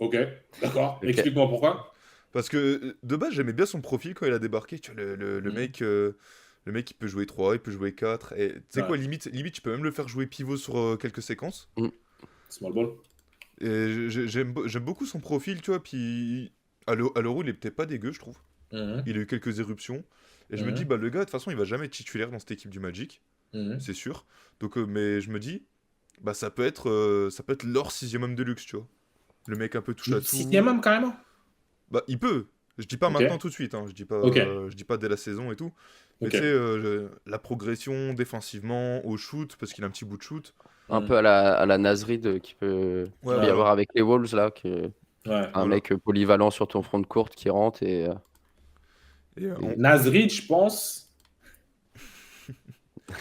Ok, d'accord. Okay. Explique-moi pourquoi. Parce que de base, j'aimais bien son profil quand il a débarqué. Tu vois, le mec, il peut jouer 3, il peut jouer 4. Et tu sais Ouais. quoi, limite, tu peux même le faire jouer pivot sur quelques séquences. Small ball. Et j'aime beaucoup son profil, tu vois. Puis à l'Euro, il est peut-être pas dégueu, je trouve. Mhm. Il a eu quelques éruptions. Et je me Mhm. dis, bah le gars, de toute façon, il va jamais être titulaire dans cette équipe du Magic. Mhm. C'est sûr. Donc, mais je me dis, bah ça peut être leur sixième homme de luxe, tu vois. Le mec un peu touche à tout. Sixième homme, carrément. Bah il peut. Je dis pas Ok. maintenant tout de suite, hein. Ok. Je dis pas dès la saison et tout. Mais Ok. tu sais, la progression défensivement, au shoot, parce qu'il a un petit bout de shoot. Un peu à la Nasrid qui peut Ouais, y Ouais. avoir avec les Wolves, là. Ouais. Un Voilà. mec polyvalent sur ton front de courte qui rentre. Et Et, Nasrid, je pense.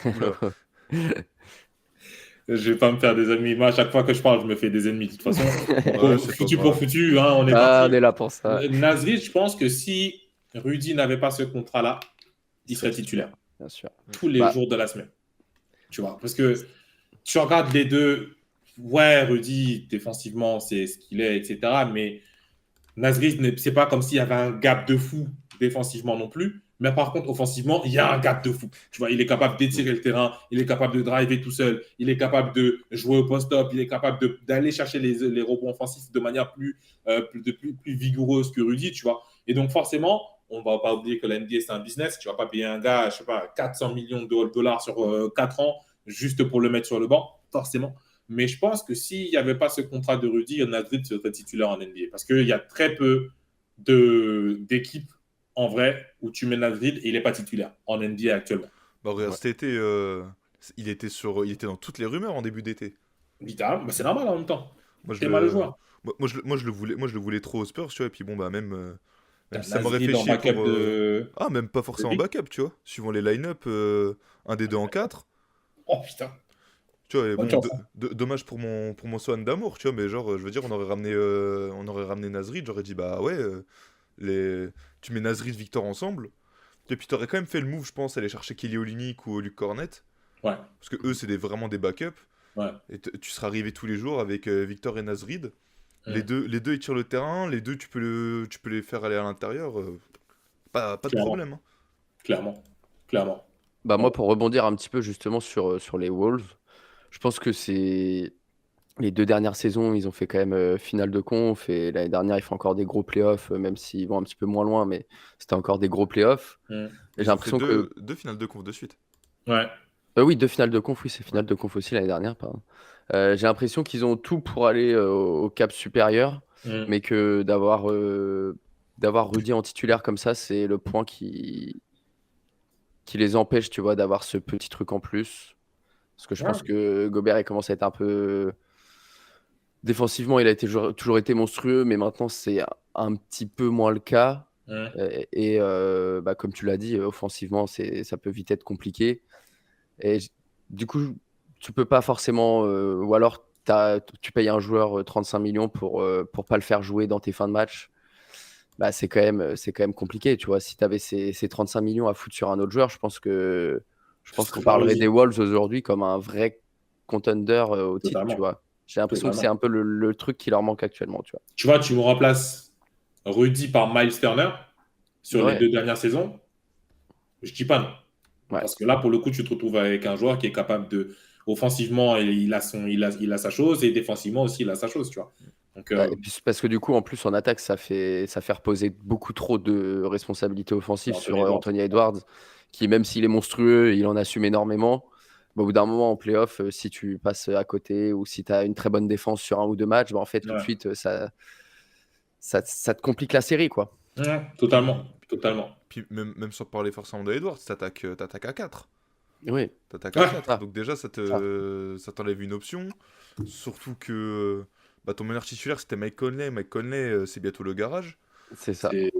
Oula. Je vais pas me faire des ennemis. Moi, à chaque fois que je parle, je me fais des ennemis de toute façon. Ouais, c'est pas Foutu grave. pour foutu, hein, on est Ah, parti. on est là pour ça. Nasrid, je pense que si Rudy n'avait pas ce contrat-là, il serait titulaire Bien sûr. tous les Bah. jours de la semaine. Tu vois, parce que tu regardes les deux. Ouais, Rudy, défensivement, c'est ce qu'il est, etc. Mais Nasrid, c'est pas comme s'il y avait un gap de fou défensivement non plus. Mais par contre, offensivement, il y a un gap de fou. Tu vois, il est capable d'étirer le terrain, il est capable de driver tout seul, il est capable de jouer au post-up, il est capable d'aller chercher les rebonds offensifs de manière plus vigoureuse que Rudy, tu vois. Et donc, forcément, on ne va pas oublier que l'NBA, c'est un business. Tu ne vas pas payer un gars, je sais pas, 400 millions de dollars sur 4 ans juste pour le mettre sur le banc, forcément. Mais je pense que s'il n'y avait pas ce contrat de Rudy, Nasrid serait titulaire en NBA. Parce qu'il y a très peu d'équipes en vrai où tu mets Nasrid et il n'est pas titulaire en NBA actuellement. Bah regarde, Ouais. cet été, il était dans toutes les rumeurs en début d'été. Littéralement, c'est normal en même temps. Moi je T'es mal le le, joueur. moi, je le voulais trop aux Spurs, tu vois. Et puis bon bah même si ça m'aurait Nasrid fait en chier backup pour de. ah même pas forcément de backup, tu vois. Suivant les line-up, un des deux en 4. Oh putain. Tu vois, et Bonne bon, chance. dommage pour mon Swan d'amour, tu vois, mais genre, je veux dire, on aurait ramené Nasrid, j'aurais dit, bah ouais, tu mets Nasrid, Victor ensemble, et puis t'aurais quand même fait le move, je pense, aller chercher Kelly Olynyk ou Luke Cornett, Ouais. parce que eux, c'est vraiment des backups, Ouais. et tu seras arrivé tous les jours avec Victor et Nasrid, Mm. les deux, ils tirent le terrain, les deux, tu peux les faire aller à l'intérieur, pas de Clairement. problème, hein. Clairement. Bah, moi, pour rebondir un petit peu justement sur les Wolves, je pense que c'est les 2 dernières saisons, ils ont fait quand même finale de conf. Et l'année dernière, ils font encore des gros playoffs, même s'ils vont un petit peu moins loin, mais c'était encore des gros playoffs. Mm. Et j'ai Ils ont fait l'impression que. deux finales de conf de suite. Ouais. Oui, 2 finales de conf, oui, c'est finale de conf aussi l'année dernière, pardon. J'ai l'impression qu'ils ont tout pour aller au cap supérieur, Mm. mais que d'avoir Rudy en titulaire comme ça, c'est le point qui les empêche, tu vois, d'avoir ce petit truc en plus. Parce que je pense Ouais. que Gobert, il commence à être un peu. Défensivement, il a toujours été monstrueux, mais maintenant, c'est un petit peu moins le cas. Mm. Et bah, comme tu l'as dit, offensivement, ça peut vite être compliqué. Et du coup, tu peux pas forcément. Ou alors, tu payes un joueur 35 millions pour pas le faire jouer dans tes fins de match. Bah, c'est quand même compliqué, tu vois. Si tu avais ces 35 millions à foutre sur un autre joueur, je pense qu'on serait parlerait Rudy. des Wolves aujourd'hui comme un vrai contender au titre, tu Totalement. vois. J'ai l'impression que c'est Totalement. un peu le truc qui leur manque actuellement, tu vois. Tu vois, tu me remplaces Rudy par Miles Turner sur les Ouais. 2 dernières saisons. Je dis pas non. Ouais. Parce que là, pour le coup, tu te retrouves avec un joueur qui est capable de. Offensivement, il a sa chose, et défensivement aussi, il a sa chose, tu vois. Donc, Ouais, et puis c'est parce que du coup, en plus, en attaque, ça fait reposer beaucoup trop de responsabilités offensives Anthony sur Edwards. Anthony Edwards, qui, même s'il est monstrueux, il en assume énormément. Bah, au bout d'un moment, en playoff, si tu passes à côté ou si tu as une très bonne défense sur 1 ou 2 matchs, bah, en fait, tout de Ouais. suite, ça te complique la série, quoi. Totalement. Puis même sans parler forcément de Edwards, t'attaques à 4. Oui. T'attaques Ouais. à 4. Ah. Donc déjà, ça t'enlève une option. Surtout que ton meneur titulaire, c'était Mike Conley. Mike Conley, c'est bientôt le garage. C'est ça. C'est-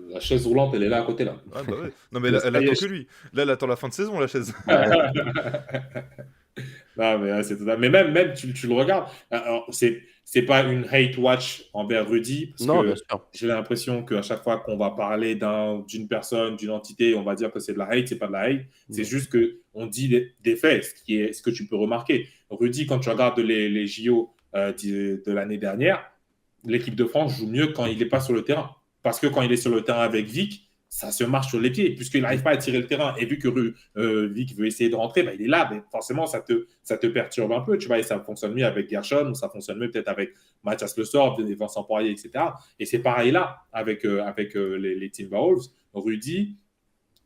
La chaise roulante, elle est là à côté, là. Ah bah ouais. Non mais Le elle attend Sky que lui. Là, elle attend la fin de saison, la chaise. Non, mais ouais, c'est total. Mais même tu le regardes. Alors, c'est pas une hate watch envers Rudy, parce Non, que bien sûr. j'ai l'impression qu'à chaque fois qu'on va parler d'une personne, d'une entité, on va dire que c'est de la hate, c'est pas de la hate. C'est juste que on dit des faits, ce que tu peux remarquer. Rudy, quand tu regardes les JO de l'année dernière, l'équipe de France joue mieux quand il n'est pas sur le terrain. parce que quand il est sur le terrain avec Vic, ça se marche sur les pieds, puisqu'il n'arrive pas à tirer le terrain. Et vu que Vic veut essayer de rentrer, il est là, mais forcément, ça te perturbe un peu, tu vois, et ça fonctionne mieux avec Gershon, ou ça fonctionne mieux peut-être avec Mathias Le Sort, Vincent Poirier, etc. Et c'est pareil là, avec les Timberwolves. Rudy,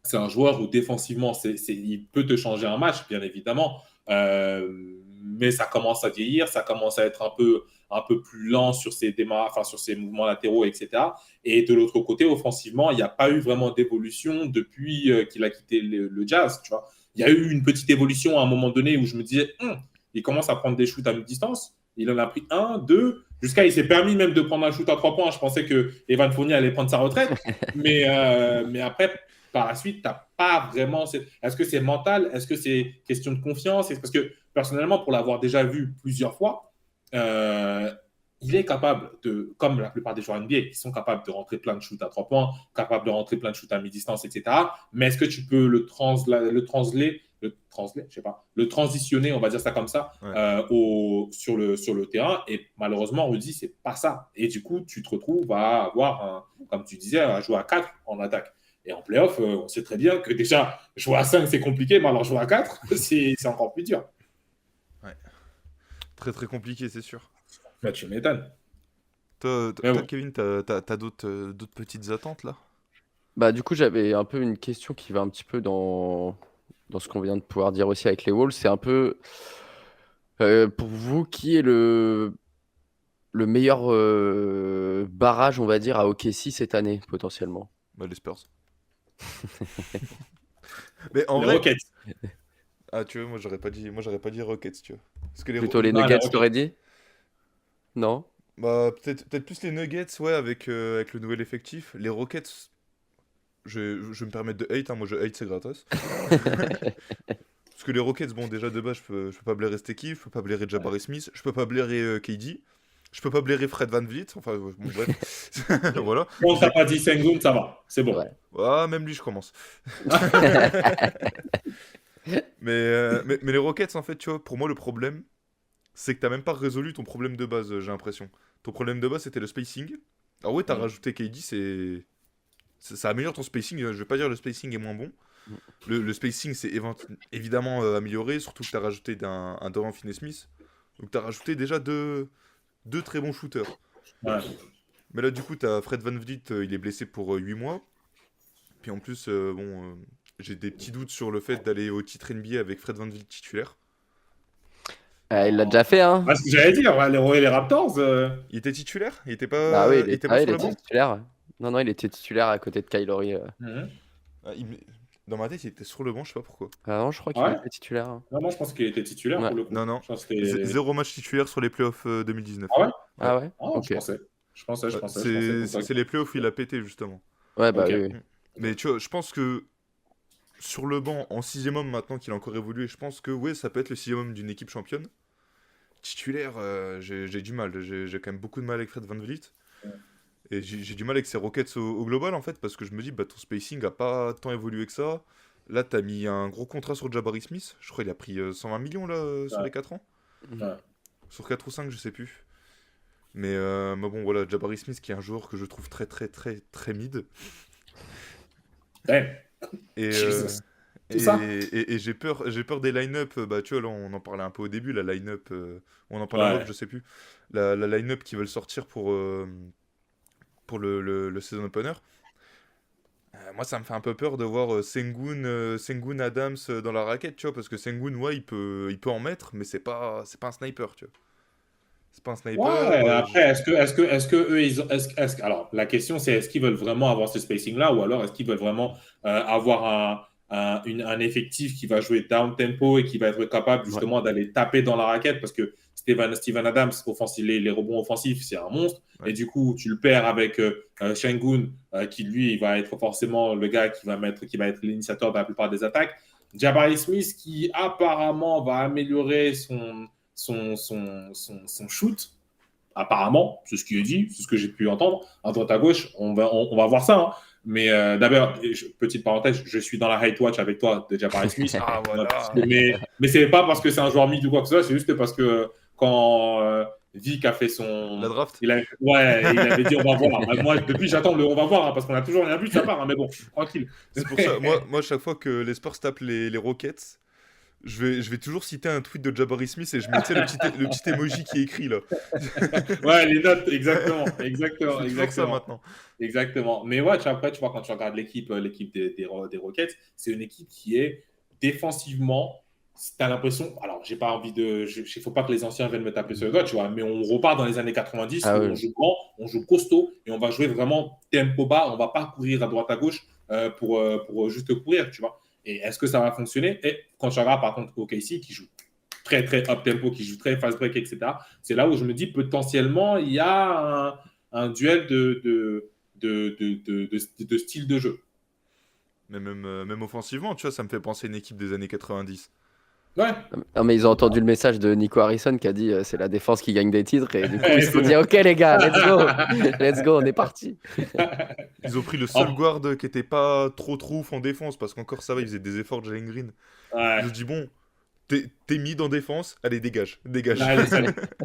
c'est un joueur où défensivement, il peut te changer un match, bien évidemment, mais ça commence à vieillir, ça commence à être un peu plus lent sur ses sur ses mouvements latéraux, etc. Et de l'autre côté, offensivement, il n'y a pas eu vraiment d'évolution depuis qu'il a quitté le Jazz, tu vois. Il y a eu une petite évolution à un moment donné où je me disais, il commence à prendre des shoots à mi-distance. Il en a pris 1, 2, jusqu'à il s'est permis même de prendre un shoot à 3 points. Je pensais que Evan Fournier allait prendre sa retraite. Mais après, par la suite, tu n'as pas vraiment... Est-ce que c'est mental? Est-ce que c'est question de confiance? Parce que personnellement, pour l'avoir déjà vu plusieurs fois, il est capable de, comme la plupart des joueurs NBA, qui sont capables de rentrer plein de shoots à 3 points, capables de rentrer plein de shoots à mi-distance, etc. Mais est-ce que tu peux le transitionner, on va dire ça comme ça, sur le terrain? Et malheureusement, Rudy, c'est pas ça. Et du coup, tu te retrouves à avoir, comme tu disais, à jouer à 4 en attaque. Et en playoff, on sait très bien que déjà, jouer à 5, c'est compliqué, mais alors jouer à 4, c'est encore plus dur. Ouais. Très, très compliqué, c'est sûr. Là, tu m'étonnes. Toi, Kevin, t'as d'autres petites attentes, là? Bah, du coup, j'avais un peu une question qui va un petit peu dans ce qu'on vient de pouvoir dire aussi avec les Wolves. C'est un peu, pour vous, qui est le meilleur barrage, on va dire, à OKC cette année, potentiellement? Les Spurs. Mais en Les vrai... Rockets. Ah, tu vois, moi j'aurais pas dit Rockets, tu vois. Parce que Plutôt les Nuggets, t'aurais dit? Non? Bah, peut-être plus les Nuggets, ouais, avec le nouvel effectif. Les Rockets, je vais me permettre de hate, hein, moi je hate, c'est gratos. Parce que les Rockets, bon, déjà de base, je peux pas blairer Steki, je peux pas blairer Jabari Smith, je peux pas blairer KD, je peux pas blairer Fred VanVleet, enfin, bon, bref. Voilà. Bon, t'as pas dit Sengun, ça va, c'est bon. Ouais. Ah, même lui, je commence. mais les Rockets, en fait, tu vois, pour moi, le problème, c'est que t'as même pas résolu ton problème de base, j'ai l'impression. Ton problème de base, c'était le spacing. Alors ouais, t'as rajouté KD, ça améliore ton spacing. Je vais pas dire le spacing est moins bon. Le spacing, c'est évidemment amélioré, surtout que t'as rajouté un Dorian Finney-Smith. Donc t'as rajouté déjà deux très bons shooters. Ouais. Mais là, du coup, t'as Fred VanVleet, il est blessé pour 8 mois. Puis en plus, j'ai des petits doutes sur le fait d'aller au titre NBA avec Fred VanVleet titulaire. Il l'a déjà fait, hein? Ah, ce que j'allais dire, les Raptors. Il était titulaire? Il était pas, Bah oui, il était pas sur il le était banc? titulaire. Non, il était titulaire à côté de Kyle Lowry. Ah, dans ma tête, il était sur le banc, je sais pas pourquoi. Ah non, je crois qu'il Ouais. était titulaire. Hein. Non, moi, je pense qu'il était titulaire Ouais. pour le coup. Non. Je pense que c'était- Zéro match titulaire sur les playoffs 2019. Ah ouais? Ah ouais? Ah, Ok. Je pensais. C'est les playoffs où il a pété, justement. Ouais, bah Ok. oui. Mais tu vois, je pense que sur le banc, en 6ème homme, maintenant qu'il a encore évolué, je pense que ouais, ça peut être le 6ème homme d'une équipe championne. Titulaire, j'ai du mal. J'ai quand même beaucoup de mal avec Fred VanVleet. Ouais. Et j'ai du mal avec ces Rockets au global, en fait, parce que je me dis, bah, ton spacing a pas tant évolué que ça. Là, t'as mis un gros contrat sur Jabari Smith. Je crois qu'il a pris 120 millions là, sur Ouais. les 4 ans. Ouais. Sur 4 ou 5, je sais plus. Mais bon, voilà, Jabari Smith qui est un joueur que je trouve très très très très mid. Ouais. Et, Jesus. Tout ça. et j'ai peur des line-up. Bah, tu vois, là, on en parlait un peu au début, la line-up. On en parlait en Ouais. off, je sais plus. La line-up qui veulent sortir pour le season opener. Moi, ça me fait un peu peur de voir Sengun Adams dans la raquette, tu vois, parce que Sengun, ouais, il peut en mettre, mais c'est pas un sniper, tu vois. C'est pas un sniper. Ouais, après, est-ce que eux, alors, la question, c'est est-ce qu'ils veulent vraiment avoir ce spacing-là ou alors est-ce qu'ils veulent vraiment avoir un effectif qui va jouer down-tempo et qui va être capable justement d'aller taper dans la raquette parce que Steven Adams, les rebonds offensifs, c'est un monstre. Ouais. Et du coup, tu le perds avec Sengun, qui lui, il va être forcément le gars qui va être l'initiateur de la plupart des attaques. Jabari Smith, qui apparemment va améliorer son shoot, apparemment, c'est ce qui est dit, c'est ce que j'ai pu entendre. À droite à gauche, on va voir ça. Hein. Mais d'abord, petite parenthèse, je suis dans la hate watch avec toi de Jabari Smith. Ah, voilà. mais c'est pas parce que c'est un joueur mid ou quoi que ce soit, c'est juste parce que quand Vic a fait son. La draft. Ouais, il avait dit on va voir. Moi, depuis, j'attends le on va voir, hein, parce qu'on a toujours rien vu de sa part, hein, mais bon, tranquille. C'est pour ça, moi, chaque fois que les Spurs tapent les Rockets, je vais toujours citer un tweet de Jabari Smith et je mets le petit emoji qui est écrit là. Ouais, les notes, exactement. C'est toujours ça maintenant. Exactement. Mais ouais, après, tu vois, quand tu regardes l'équipe des Rockets, c'est une équipe qui est défensivement. T'as l'impression. Alors, j'ai pas envie de. Il faut pas que les anciens viennent me taper sur le doigt, tu vois. Mais on repart dans les années 90 où on joue grand, on joue costaud et on va jouer vraiment tempo bas. On va pas courir à droite à gauche pour juste courir, tu vois. Et est-ce que ça va fonctionner? Et quand tu regardes par contre OKC qui joue très très up tempo, qui joue très fast break, etc., c'est là où je me dis potentiellement il y a un duel de style de jeu. Mais même offensivement, tu vois, ça me fait penser à une équipe des années 90. Ouais. Non, mais ils ont entendu le message de Nico Harrison qui a dit c'est la défense qui gagne des titres. Et du coup, ils se sont dit ok, les gars, let's go, on est parti. Ils ont pris le seul guard qui était pas trop ouf en défense parce qu'encore ça va, ils faisaient des efforts, Jalen Green. Ouais. Ils ont dit bon, t'es mis dans défense, allez, dégage.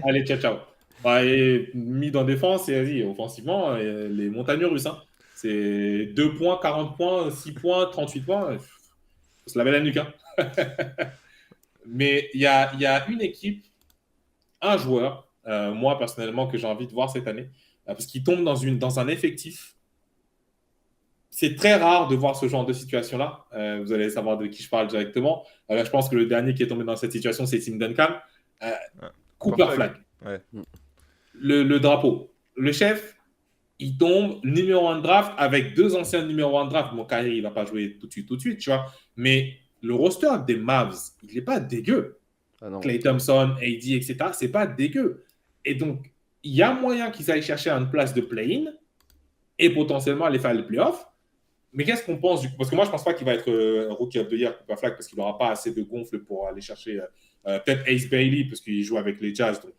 Allez, ciao. Ouais, et mis dans défense et vas-y, offensivement, les montagnes russes. Hein. C'est 2 points, 40 points, 6 points, 38 points. Faut se laver la nuque. Hein. Mais il y a une équipe, un joueur, moi personnellement, que j'ai envie de voir cette année, parce qu'il tombe dans un effectif. C'est très rare de voir ce genre de situation-là. Vous allez savoir de qui je parle directement. Je pense que le dernier qui est tombé dans cette situation, c'est Tim Duncan. Cooper Flag. Ouais. Le drapeau. Le chef, il tombe numéro 1 de draft avec 2 anciens numéro 1 de draft. Bon, Kyrie, il ne va pas jouer tout de suite, tu vois. Mais le roster des Mavs, il n'est pas dégueu. Klay Thompson, AD, etc., c'est pas dégueu. Et donc, il y a moyen qu'ils aillent chercher une place de play-in et potentiellement aller faire le play-off. Mais qu'est-ce qu'on pense Parce que moi, je pense pas qu'il va être Rookie of the Year, Cooper Flag, parce qu'il n'aura pas assez de gonfle pour aller chercher peut-être Ace Bailey, parce qu'il joue avec les Jazz. Donc,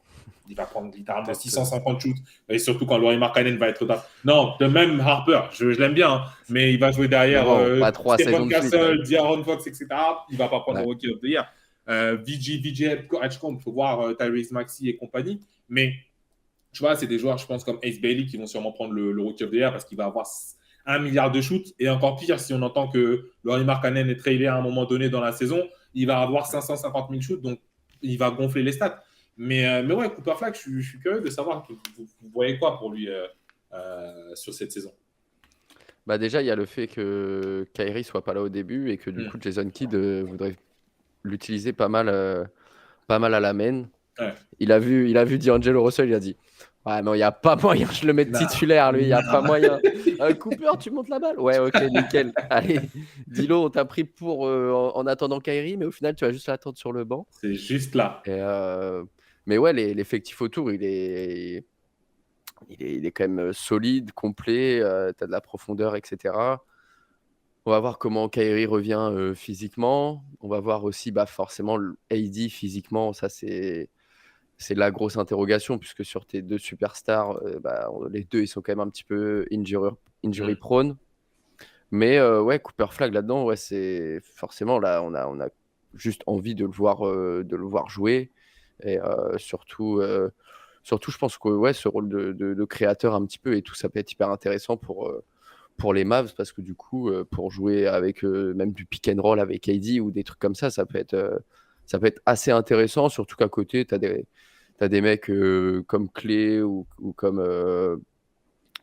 il va prendre littéralement 650 shoots. Et surtout quand Lauri Markkanen va être là. Non, de même Harper, je l'aime bien, hein, mais il va jouer derrière Stephen Castle, De'Aaron Fox, etc. Il va pas prendre le Rookie of the Year. VJ Edgecombe, il faut voir Tyrese Maxey et compagnie. Mais tu vois, c'est des joueurs, je pense, comme Ace Bailey qui vont sûrement prendre le Rookie of the Year parce qu'il va avoir 1 milliard de shoots. Et encore pire, si on entend que Lauri Markkanen est trailé à un moment donné dans la saison, il va avoir 550 000 shoots, donc il va gonfler les stats. Mais ouais, Cooper Flag, je suis curieux de savoir, vous voyez quoi pour lui sur cette saison? Bah déjà, il y a le fait que Kyrie soit pas là au début et que du coup, Jason Kidd voudrait l'utiliser pas mal à la main. Ouais. Il a vu D'Angelo Russell, il a dit ouais, mais il n'y a pas moyen, je le mets titulaire, lui, il n'y a pas moyen. Cooper, tu montes la balle? Ouais, ok, nickel. Allez, dis-le, on t'a pris pour en attendant Kyrie, mais au final, tu vas juste l'attendre sur le banc. C'est juste là. Et, mais ouais, l'effectif autour, il est quand même solide, complet, tu as de la profondeur, etc. On va voir comment Kyrie revient physiquement. On va voir aussi forcément AD physiquement, ça c'est la grosse interrogation, puisque sur tes 2 superstars, les 2 ils sont quand même un petit peu injury prone. Mais ouais, Cooper Flag là-dedans, ouais, c'est forcément là, on a juste envie de le voir jouer. Et surtout, je pense que ouais, ce rôle de créateur un petit peu et tout, ça peut être hyper intéressant pour les Mavs, parce que du coup, pour jouer avec même du pick and roll avec AD ou des trucs comme ça, ça peut être assez intéressant, surtout qu'à côté, tu as des mecs comme Clay ou comme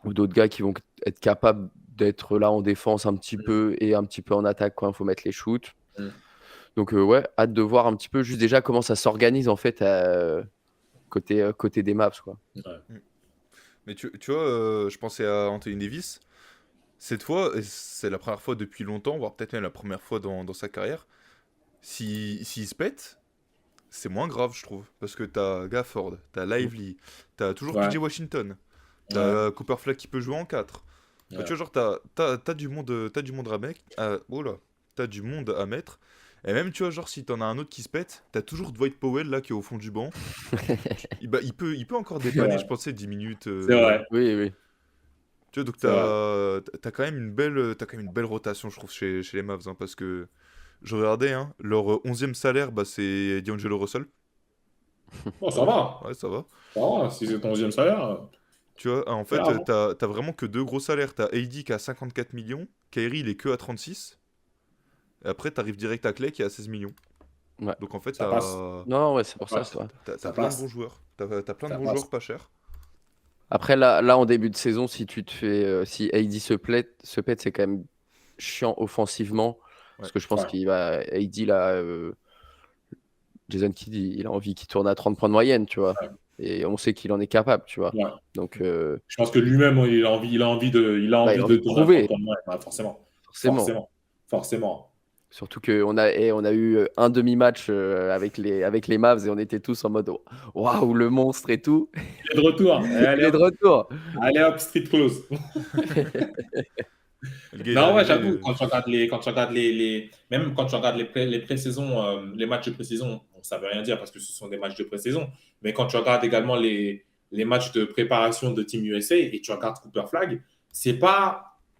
ou d'autres gars qui vont être capables d'être là en défense un petit peu et un petit peu en attaque quand il faut mettre les shoots. Donc ouais, hâte de voir un petit peu juste déjà comment ça s'organise en fait côté des Mavs, quoi. Mais tu vois, je pensais à Anthony Davis. Cette fois, et c'est la première fois depuis longtemps, voire peut-être même la première fois dans sa carrière, s'il se pète, c'est moins grave, je trouve. Parce que t'as Gafford, t'as Lively, t'as toujours PJ Washington, t'as Cooper Flag qui peut jouer en 4. Tu vois, genre, t'as du monde à mettre. T'as du monde à mettre. Et même, tu vois, genre, si t'en as un autre qui se pète, t'as toujours Dwight Powell, là, qui est au fond du banc. il peut encore dépanner, je pensais, 10 minutes. C'est vrai. Oui. Tu vois, donc t'as quand même une belle rotation, je trouve, chez les Mavs, hein, parce que je regardais, hein, leur 11e salaire, c'est D'Angelo Russell. Bon, ça va. Ouais, ça va. Ça va. Si c'est ton deuxième salaire, Tu vois, en c'est fait, grave, hein. t'as vraiment que deux gros salaires. T'as AD qui a 54 millions, Kyrie il est que à 36, et après t'arrives direct à Clay qui est à 16 millions. Ouais. Donc en fait, Ça passe. Non, ouais, c'est pour ça, passe. c'est vrai. t'as Ça plein de passe. bons joueurs. T'as plein de Ça bons passe. joueurs pas chers. Après, là, en début de saison, si tu te fais, si AD se pète, c'est quand même chiant offensivement. Parce Ouais. que je pense Ouais. qu'il va. AD, là, Jason Kidd, il a envie qu'il tourne à 30 points de moyenne, tu vois. Ouais. Et on sait qu'il en est capable, tu vois. Ouais. Donc, Je pense que lui-même, il a envie bah, il a de envie de tourner à prouver, 30 points de moyenne. Ouais, forcément. forcément. Forcément. Surtout qu'on a eu un demi-match avec les Mavs et on était tous en mode waouh, le monstre et tout. Il est de retour. Il est de retour. Allez hop, street close. Le gars, il est Non, ouais, arrivé. j'avoue, quand tu regardes même quand tu regardes les pré-saisons, les matchs de pré-saison, bon, ça veut rien dire parce que ce sont des matchs de pré-saison, mais quand tu regardes également les matchs de préparation de Team USA et tu regardes Cooper Flag,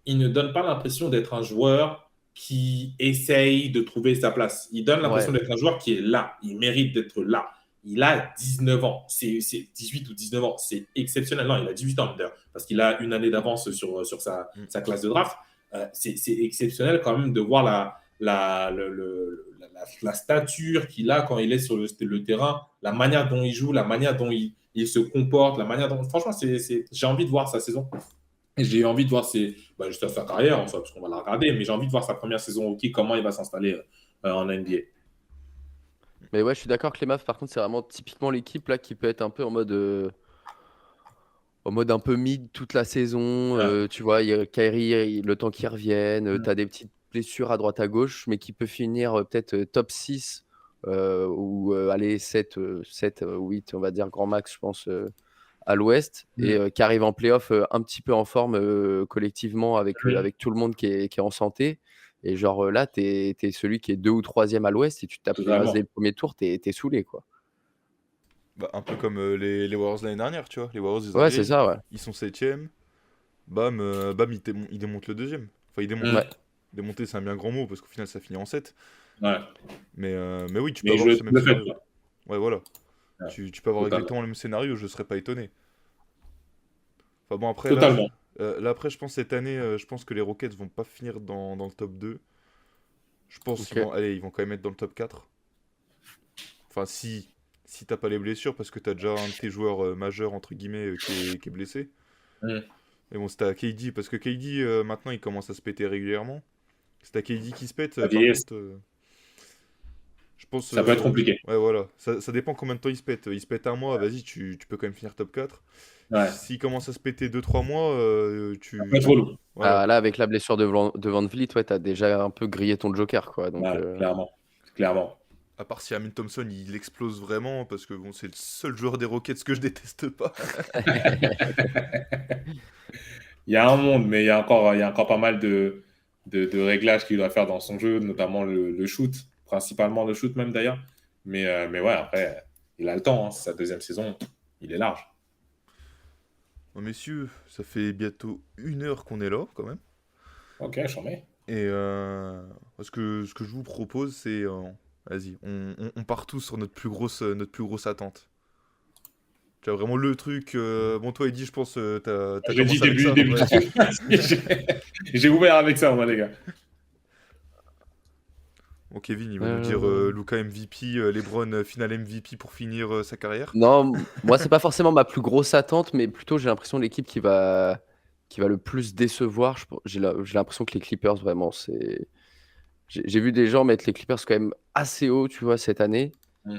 il ne donne pas l'impression d'être un joueur qui essaye de trouver sa place. Il donne l'impression Ouais. d'être un joueur qui est là. Il mérite d'être là. Il a 19 ans. C'est 18 ou 19 ans. C'est exceptionnel. Non, il a 18 ans d'ailleurs, parce qu'il a une année d'avance sur sa classe de draft. C'est exceptionnel quand même de voir la stature qu'il a quand il est sur le terrain, la manière dont il joue, la manière dont il se comporte, la manière dont. Franchement, j'ai envie de voir sa saison. Et j'ai envie de voir juste sa carrière, en soi, parce qu'on va la regarder, mais j'ai envie de voir sa première saison au hockey, comment il va s'installer en NBA. Mais ouais, je suis d'accord que les Mavs, par contre, c'est vraiment typiquement l'équipe là qui peut être un peu en mode un peu mid toute la saison. Ouais. Tu vois, il y a Kyrie, le temps qu'il revienne, tu as des petites blessures à droite à gauche, mais qui peut finir peut-être top 6 ou aller 7, 8, on va dire grand max, je pense, à l'ouest, et qui arrive en playoff un petit peu en forme collectivement avec tout le monde qui est en santé. Et genre là, t'es celui qui est 2 ou 3e à l'ouest et tu te tapes les Mavs Totalement. dès le premier tour, t'es saoulé, quoi. Bah, un peu comme les Warriors l'année dernière, tu vois. Les Warriors, ils Ouais, c'est arrivent, ça, ouais. ils sont 7ème. Bam, ils démontent le deuxième. Enfin, ils démontent. Ouais. Démonter, c'est un bien grand mot parce qu'au final, ça finit en 7. Ouais. Mais oui, tu peux Mais avoir je ce même le fais, scénario. quoi. Ouais, voilà. Ouais. Tu peux avoir Totalement. exactement le même scénario, je serais pas étonné. Enfin bon, après, Totalement. là, après, je pense cette année, je pense que les Rockets vont pas finir dans le top 2. Je pense Ok. ils vont quand même être dans le top 4. Enfin, si t'as pas les blessures, parce que t'as déjà un de tes joueurs majeurs, entre guillemets, qui est blessé. Mm. Mais bon, c'est à KD, parce que KD, maintenant, il commence à se péter régulièrement. C'est à KD qui se pète, La par vieillesse. contre, je pense... Ça peut être compliqué. Ouais, voilà. Ça dépend combien de temps il se pète. Il se pète un mois, vas-y, tu peux quand même finir top 4. Ouais. S'il commence à se péter 2-3 mois, tu... Ça peut être relou. Voilà. Là, avec la blessure de Van Vliet, ouais, t'as déjà un peu grillé ton joker, quoi. Donc, Ouais, clairement. À part si Amin Thompson, il explose vraiment, parce que bon, c'est le seul joueur des Rockets que je déteste pas. Il y a un monde, mais il y a encore pas mal de réglages qu'il doit faire dans son jeu, notamment le shoot, principalement le shoot même d'ailleurs. Mais ouais, après, il a le temps, hein. C'est sa deuxième saison, il est large. Bon, messieurs, ça fait bientôt 1 heure qu'on est là, quand même. Ok, j'en mets. Et ce que je vous propose, c'est... vas-y, on part tous sur notre plus grosse attente. Tu as vraiment le truc... bon, toi, Eddy, je pense t'as J'ai dit commencé avec ça. début. Ouais. J'ai ouvert avec ça, moi, les gars. Bon, Kevin, il va nous dire Luka MVP, LeBron final MVP pour finir sa carrière. Non, moi, c'est pas forcément ma plus grosse attente, mais plutôt j'ai l'impression de l'équipe qui va le plus décevoir. J'ai l'impression que les Clippers, vraiment, c'est. J'ai vu des gens mettre les Clippers quand même assez haut, tu vois, cette année. Mm.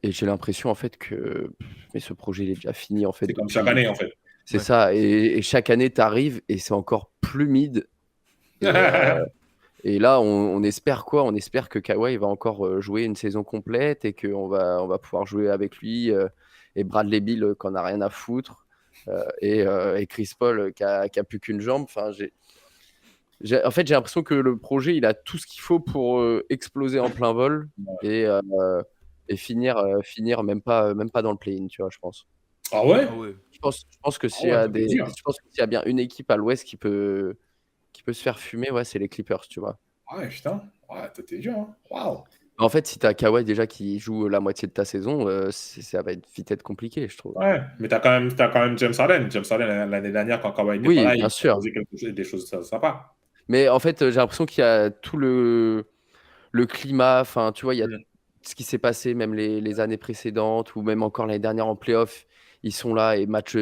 Et j'ai l'impression, en fait, que mais ce projet, il est déjà fini, en fait. C'est comme chaque année, en fait. C'est Ouais. ça. Et chaque année, tu arrives et c'est encore plus mid. Et là, on espère quoi? On espère que Kawhi va encore jouer une saison complète et qu'on va pouvoir jouer avec lui et Bradley Beal qui en a rien à foutre et Chris Paul qui a plus qu'une jambe. Enfin, en fait, j'ai l'impression que le projet, il a tout ce qu'il faut pour exploser en plein vol et finir même pas dans le play-in, tu vois, je pense. Ah ouais? Ah ouais. Je pense que s'il y ouais, a ça peut dire. je pense que s'il y a bien une équipe à l'Ouest qui peut se faire fumer, ouais, c'est les Clippers, tu vois. Ah ouais, putain. Ouais, toi, t'es dur, hein. Waouh. En fait, si tu as Kawhi déjà qui joue la moitié de ta saison, ça va vite être compliqué, je trouve. Ouais, mais t'as quand même James Harden. James Harden, l'année dernière, quand Kawhi n'était pas Oui, là, bien il sûr. faisait des choses sympas. Mais en fait, j'ai l'impression qu'il y a tout le climat, enfin, tu vois, il y a Mm. ce qui s'est passé même les années précédentes ou même encore l'année dernière en playoff, ils sont là et match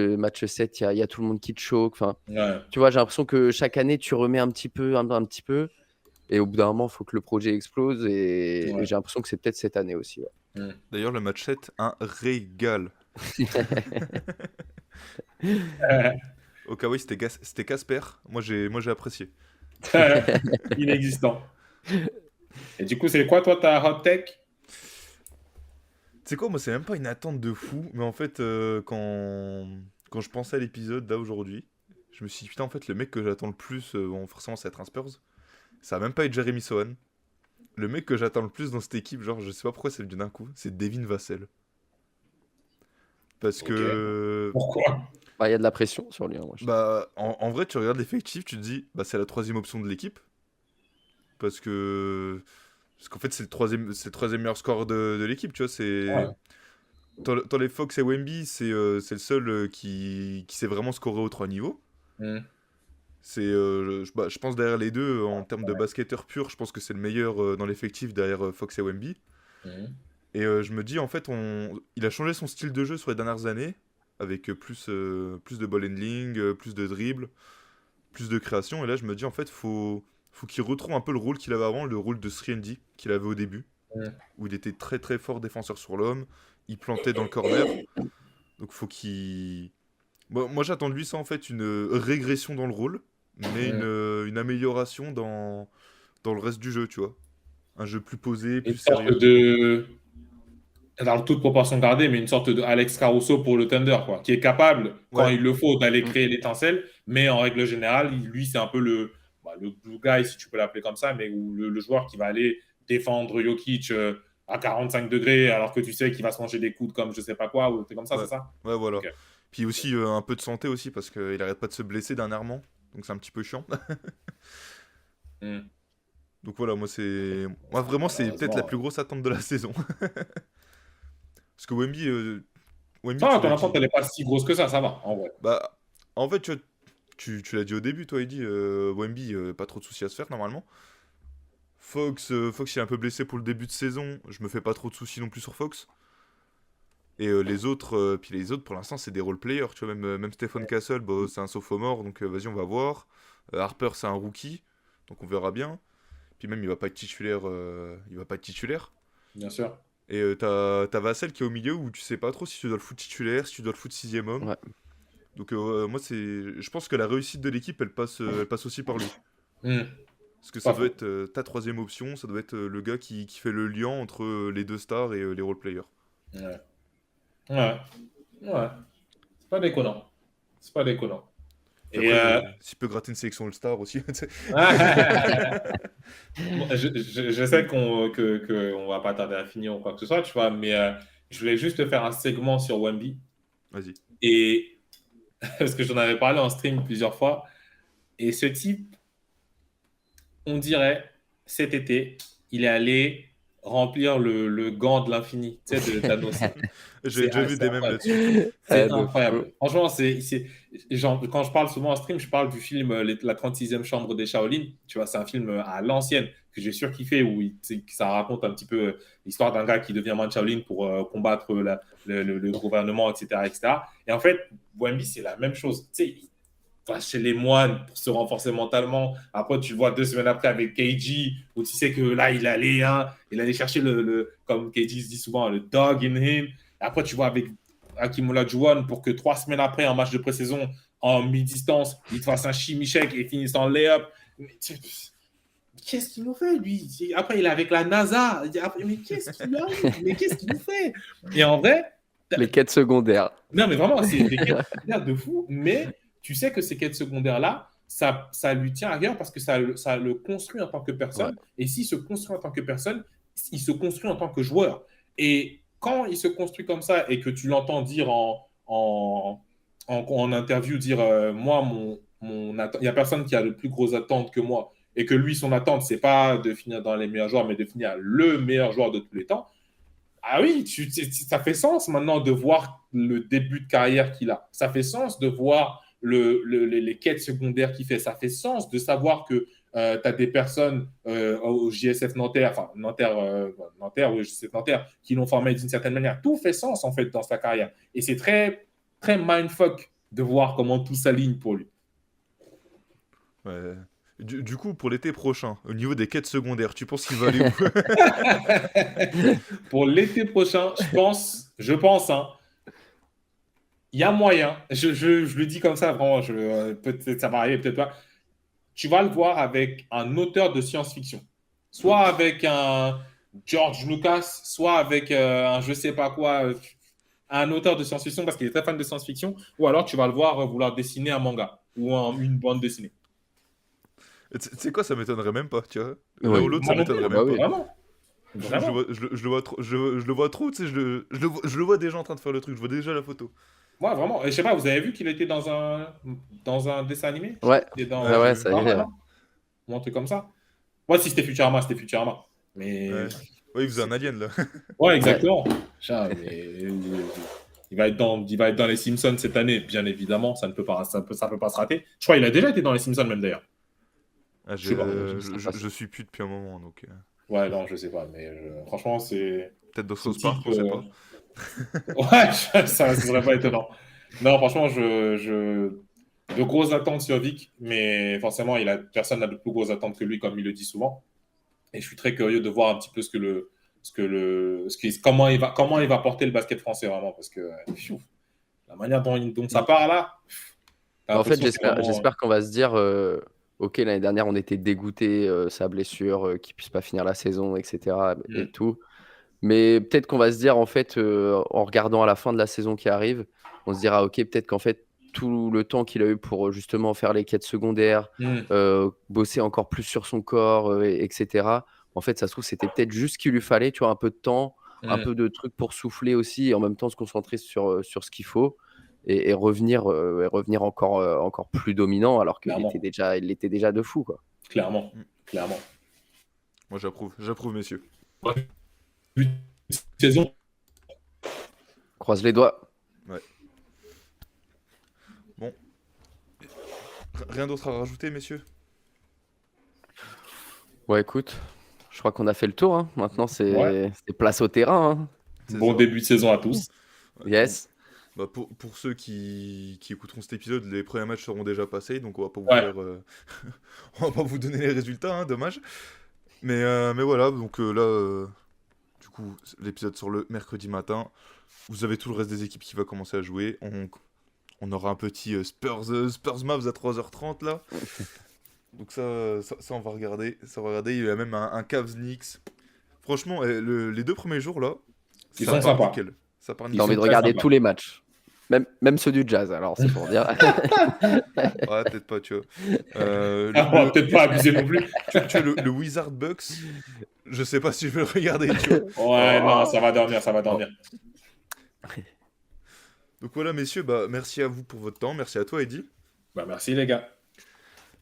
7, il y a tout le monde qui te choque. Enfin, Ouais. tu vois, j'ai l'impression que chaque année, tu remets un petit peu, un petit peu, et au bout d'un moment, il faut que le projet explose. Et Ouais. j'ai l'impression que c'est peut-être cette année aussi. Ouais. Mm. D'ailleurs, le match 7, un régal. Au Kawhi, c'était Casper. Moi, j'ai apprécié. Inexistant. Et du coup, c'est quoi, toi, ta hot take? Tu sais quoi, moi, c'est même pas une attente de fou, mais en fait, quand je pensais à l'épisode là aujourd'hui, je me suis dit, putain, en fait, le mec que j'attends le plus, bon, forcément, ça va être un Spurs. Ça va même pas être Jeremy Sohan. Le mec que j'attends le plus dans cette équipe, genre, je sais pas pourquoi c'est venu d'un coup, c'est Devin Vassell. Parce Ok. que, Pourquoi? Bah, il y a de la pression sur lui, hein, moi, je trouve. bah, en vrai, tu regardes l'effectif, tu te dis, bah, c'est la troisième option de l'équipe. Parce que, parce qu'en fait, c'est le troisième meilleur score de l'équipe, tu vois. Ouais. Dans les Fox et Wemby, c'est le seul qui sait vraiment scorer aux trois niveaux. Mm. Je pense derrière les deux, en termes de basketteur pur, je pense que c'est le meilleur dans l'effectif derrière Fox et Wemby. Mm. Et je me dis, en fait, il a changé son style de jeu sur les dernières années, avec plus de ball handling, plus de dribble, plus de création. Et là, je me dis, en fait, faut qu'il retrouve un peu le rôle qu'il avait avant, le rôle de 3&D qu'il avait au début, Mm. où il était très très fort défenseur sur l'homme, il plantait dans le corner. Donc faut qu'il... Bon, moi j'attends de lui ça en fait, une régression dans le rôle, mais Mm. une amélioration dans le reste du jeu, tu vois. Un jeu plus posé, Une plus sorte sérieux. de, dans toute proportion gardée, mais une sorte de Alex Caruso pour le Thunder, quoi, qui est capable, quand Ouais, il le faut, d'aller Mm. créer l'étincelle, mais en règle générale, lui, c'est un peu le glue guy, si tu peux l'appeler comme ça, mais où le joueur qui va aller défendre Jokic à 45 degrés, alors que tu sais qu'il va se manger des coudes comme je sais pas quoi, ou c'est comme ça, ouais, c'est ça? ouais, voilà. Ok. Puis aussi un peu de santé aussi, parce qu'il arrête pas de se blesser dernièrement, donc c'est un petit peu chiant. Hmm. Donc voilà, moi vraiment c'est peut-être la Malheureusement. plus grosse attente de la saison. Parce que Wemby Ça va, tu ton l'as attente, dit. elle n'est pas si grosse que ça va, en vrai. Bah, en fait, tu l'as dit au début, toi, Eddy, Wemby, pas trop de soucis à se faire normalement. Fox il est un peu blessé pour le début de saison, je me fais pas trop de soucis non plus sur Fox. Et puis les autres pour l'instant c'est des role players, tu vois, même Stephen Castle, bah, c'est un sophomore, donc vas-y on va voir. Harper c'est un rookie, donc on verra bien. Puis même il va pas être titulaire. Bien sûr. Et t'as Vassell qui est au milieu où tu sais pas trop si tu dois le foutre titulaire, si tu dois le foutre sixième homme. Ouais. Donc moi je pense que la réussite de l'équipe elle passe aussi par lui. Hmm. Parce que ça Pas doit faux. être ta troisième option, ça doit être le gars qui fait le lien entre les deux stars et les role players. Ouais. Ouais. Ouais. C'est pas déconnant. C'est pas déconnant. Puis Et après, s'il peut gratter une sélection All-Star aussi. Tu sais. Bon, je sais qu'on va pas tarder à finir ou quoi que ce soit, tu vois, mais je voulais juste te faire un segment sur Wemby. Vas-y. Et parce que j'en avais parlé en stream plusieurs fois. Et ce type, on dirait, cet été, il est allé remplir le gant de l'infini, tu sais, de Thanos. J'ai déjà vu C'est des mèmes incroyable. là-dessus. C'est De incroyable. feu. Franchement, genre, quand je parle souvent en stream, je parle du film La 36e chambre des Shaolin. Tu vois, c'est un film à l'ancienne que j'ai surkiffé où ça raconte un petit peu l'histoire d'un gars qui devient man Shaolin pour combattre le gouvernement, etc., etc. Et en fait, Wemby, c'est la même chose. Tu sais, il va chez les moines pour se renforcer mentalement. Après, tu le vois 2 semaines après avec KG, où tu sais que là, il allait chercher comme KG se dit souvent, le dog in him. Après, tu vois avec Hakim Olajuwon pour que 3 semaines après, un match de pré-saison en mi-distance, il te fasse un chimichek et finisse en layup. Qu'est-ce qu'il nous fait, lui? Après, il est avec la NASA. Mais qu'est-ce qu'il lui arrive? Mais qu'est-ce qu'il nous fait? Et en vrai, Les quêtes secondaires. non, mais vraiment, c'est des quêtes secondaires de fou. Mais tu sais que ces quêtes secondaires-là, ça lui tient à cœur parce que ça le construit en tant que personne. Ouais. Et s'il se construit en tant que personne, il se construit en tant que joueur. Et quand il se construit comme ça et que tu l'entends dire en interview, dire moi, il n'y a personne qui a de plus grosses attentes que moi. et que lui, son attente, c'est pas de finir dans les meilleurs joueurs, mais de finir le meilleur joueur de tous les temps, ah oui, ça fait sens maintenant de voir le début de carrière qu'il a. Ça fait sens de voir les quêtes secondaires qu'il fait. Ça fait sens de savoir que tu as des personnes au JSF Nanterre, enfin Nanterre, oui, JSF Nanterre, qui l'ont formé d'une certaine manière. Tout fait sens en fait dans sa carrière. Et c'est très, très mindfuck de voir comment tout s'aligne pour lui. Ouais. Du coup, pour l'été prochain, au niveau des quêtes secondaires, tu penses qu'il va aller où? Pour l'été prochain, je pense, hein, il y a moyen, je le dis comme ça, vraiment, peut-être ça va arriver, peut-être pas. Tu vas le voir avec un auteur de science-fiction. Soit avec un George Lucas, soit avec un je sais pas quoi, un auteur de science-fiction parce qu'il est très fan de science-fiction, ou alors tu vas le voir vouloir dessiner un manga ou une bande dessinée. Tu sais quoi, ça m'étonnerait même pas, tu vois. L'un Oui. ou l'autre, ça Moi non plus, m'étonnerait même pas. Vraiment. Vraiment. Je le vois trop, je le vois trop, tu sais, je le vois déjà en train de faire le truc, je vois déjà la photo. Moi, vraiment. Et je sais pas, vous avez vu qu'il était dans un dessin animé? Ouais, Il est dans ouais, ça y est. Futurama, non? Ou un truc comme ça. Moi, si c'était Futurama, c'était Futurama. Mais Ouais. Ouais, il faisait un alien là. ouais, exactement. Putain, mais il va être dans les Simpsons cette année, bien évidemment. Ça peut pas se rater. Je crois qu'il a déjà été dans les Simpsons même d'ailleurs. Ah, Je sais pas, je suis plus depuis un moment, donc Ouais, non, je sais pas, mais franchement, c'est. peut-être dans ce South Park, type, on sait pas. Ouais, ça serait pas étonnant. Non, franchement, de grosses attentes sur Vic, mais forcément, personne n'a de plus grosses attentes que lui, comme il le dit souvent. Et je suis très curieux de voir un petit peu comment il va porter le basket français vraiment, parce que la manière dont ça part là. T'as En fait, l'impression que c'est vraiment- j'espère qu'on va se dire, ok, l'année dernière, on était dégoûté, sa blessure, qu'il puisse pas finir la saison, etc. et tout. Mais peut-être qu'on va se dire, en fait, en regardant à la fin de la saison qui arrive, on se dira, ok, peut-être qu'en fait, tout le temps qu'il a eu pour justement faire les quêtes secondaires, bosser encore plus sur son corps, etc. En fait, ça se trouve, c'était peut-être juste ce qu'il lui fallait, tu vois, un peu de temps, un peu de trucs pour souffler aussi, et en même temps se concentrer sur ce qu'il faut et revenir encore plus dominant, alors qu'il Clairement. il l'était déjà de fou, quoi. Clairement. Moi, j'approuve, messieurs. Saison. Croise les doigts. Bon. Rien d'autre à rajouter, messieurs? Ouais, écoute, je crois qu'on a fait le tour, hein. Maintenant, c'est Ouais. place au terrain, hein. C'est Bon ça. début de saison à tous. Ouais, Yes. Bah, pour ceux qui écouteront cet épisode, les premiers matchs seront déjà passés, donc on va pas vous Ouais. faire, on va pas vous donner les résultats, hein, dommage. Mais voilà, donc là, du coup, l'épisode sort le mercredi matin. Vous avez tout le reste des équipes qui va commencer à jouer. On aura un petit Spurs Mavs à 3h30 là. Donc ça, on va regarder. Il y a même un Cavs Knicks. Franchement, les 2 premiers jours là, Ils ça sont part sympas. nickel. Ça part T'as Ils nickel. envie de très regarder sympas. tous les matchs. Même ceux du Jazz, alors c'est pour dire. Ouais, peut-être pas, tu vois. On va peut-être pas abuser non plus. Tu vois, le Wizard Bucks, je sais pas si je vais le regarder, tu vois. Ouais, non, ça va dormir. Donc voilà, messieurs, bah, merci à vous pour votre temps. Merci à toi, Eddy. Bah, merci les gars.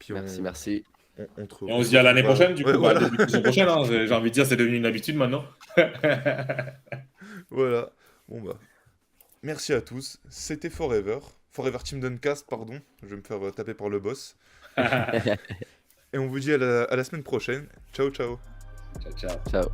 Puis Merci. Et on se dit à l'année prochaine, du coup. Ouais, Bah, voilà. début de saison prochaine, hein. J'ai envie de dire, c'est devenu une habitude maintenant. Voilà. Bon bah. Merci à tous. C'était Forever Team Duncast, pardon. Je vais me faire taper par le boss. Et on vous dit à la semaine prochaine. Ciao, ciao. Ciao, ciao. Ciao.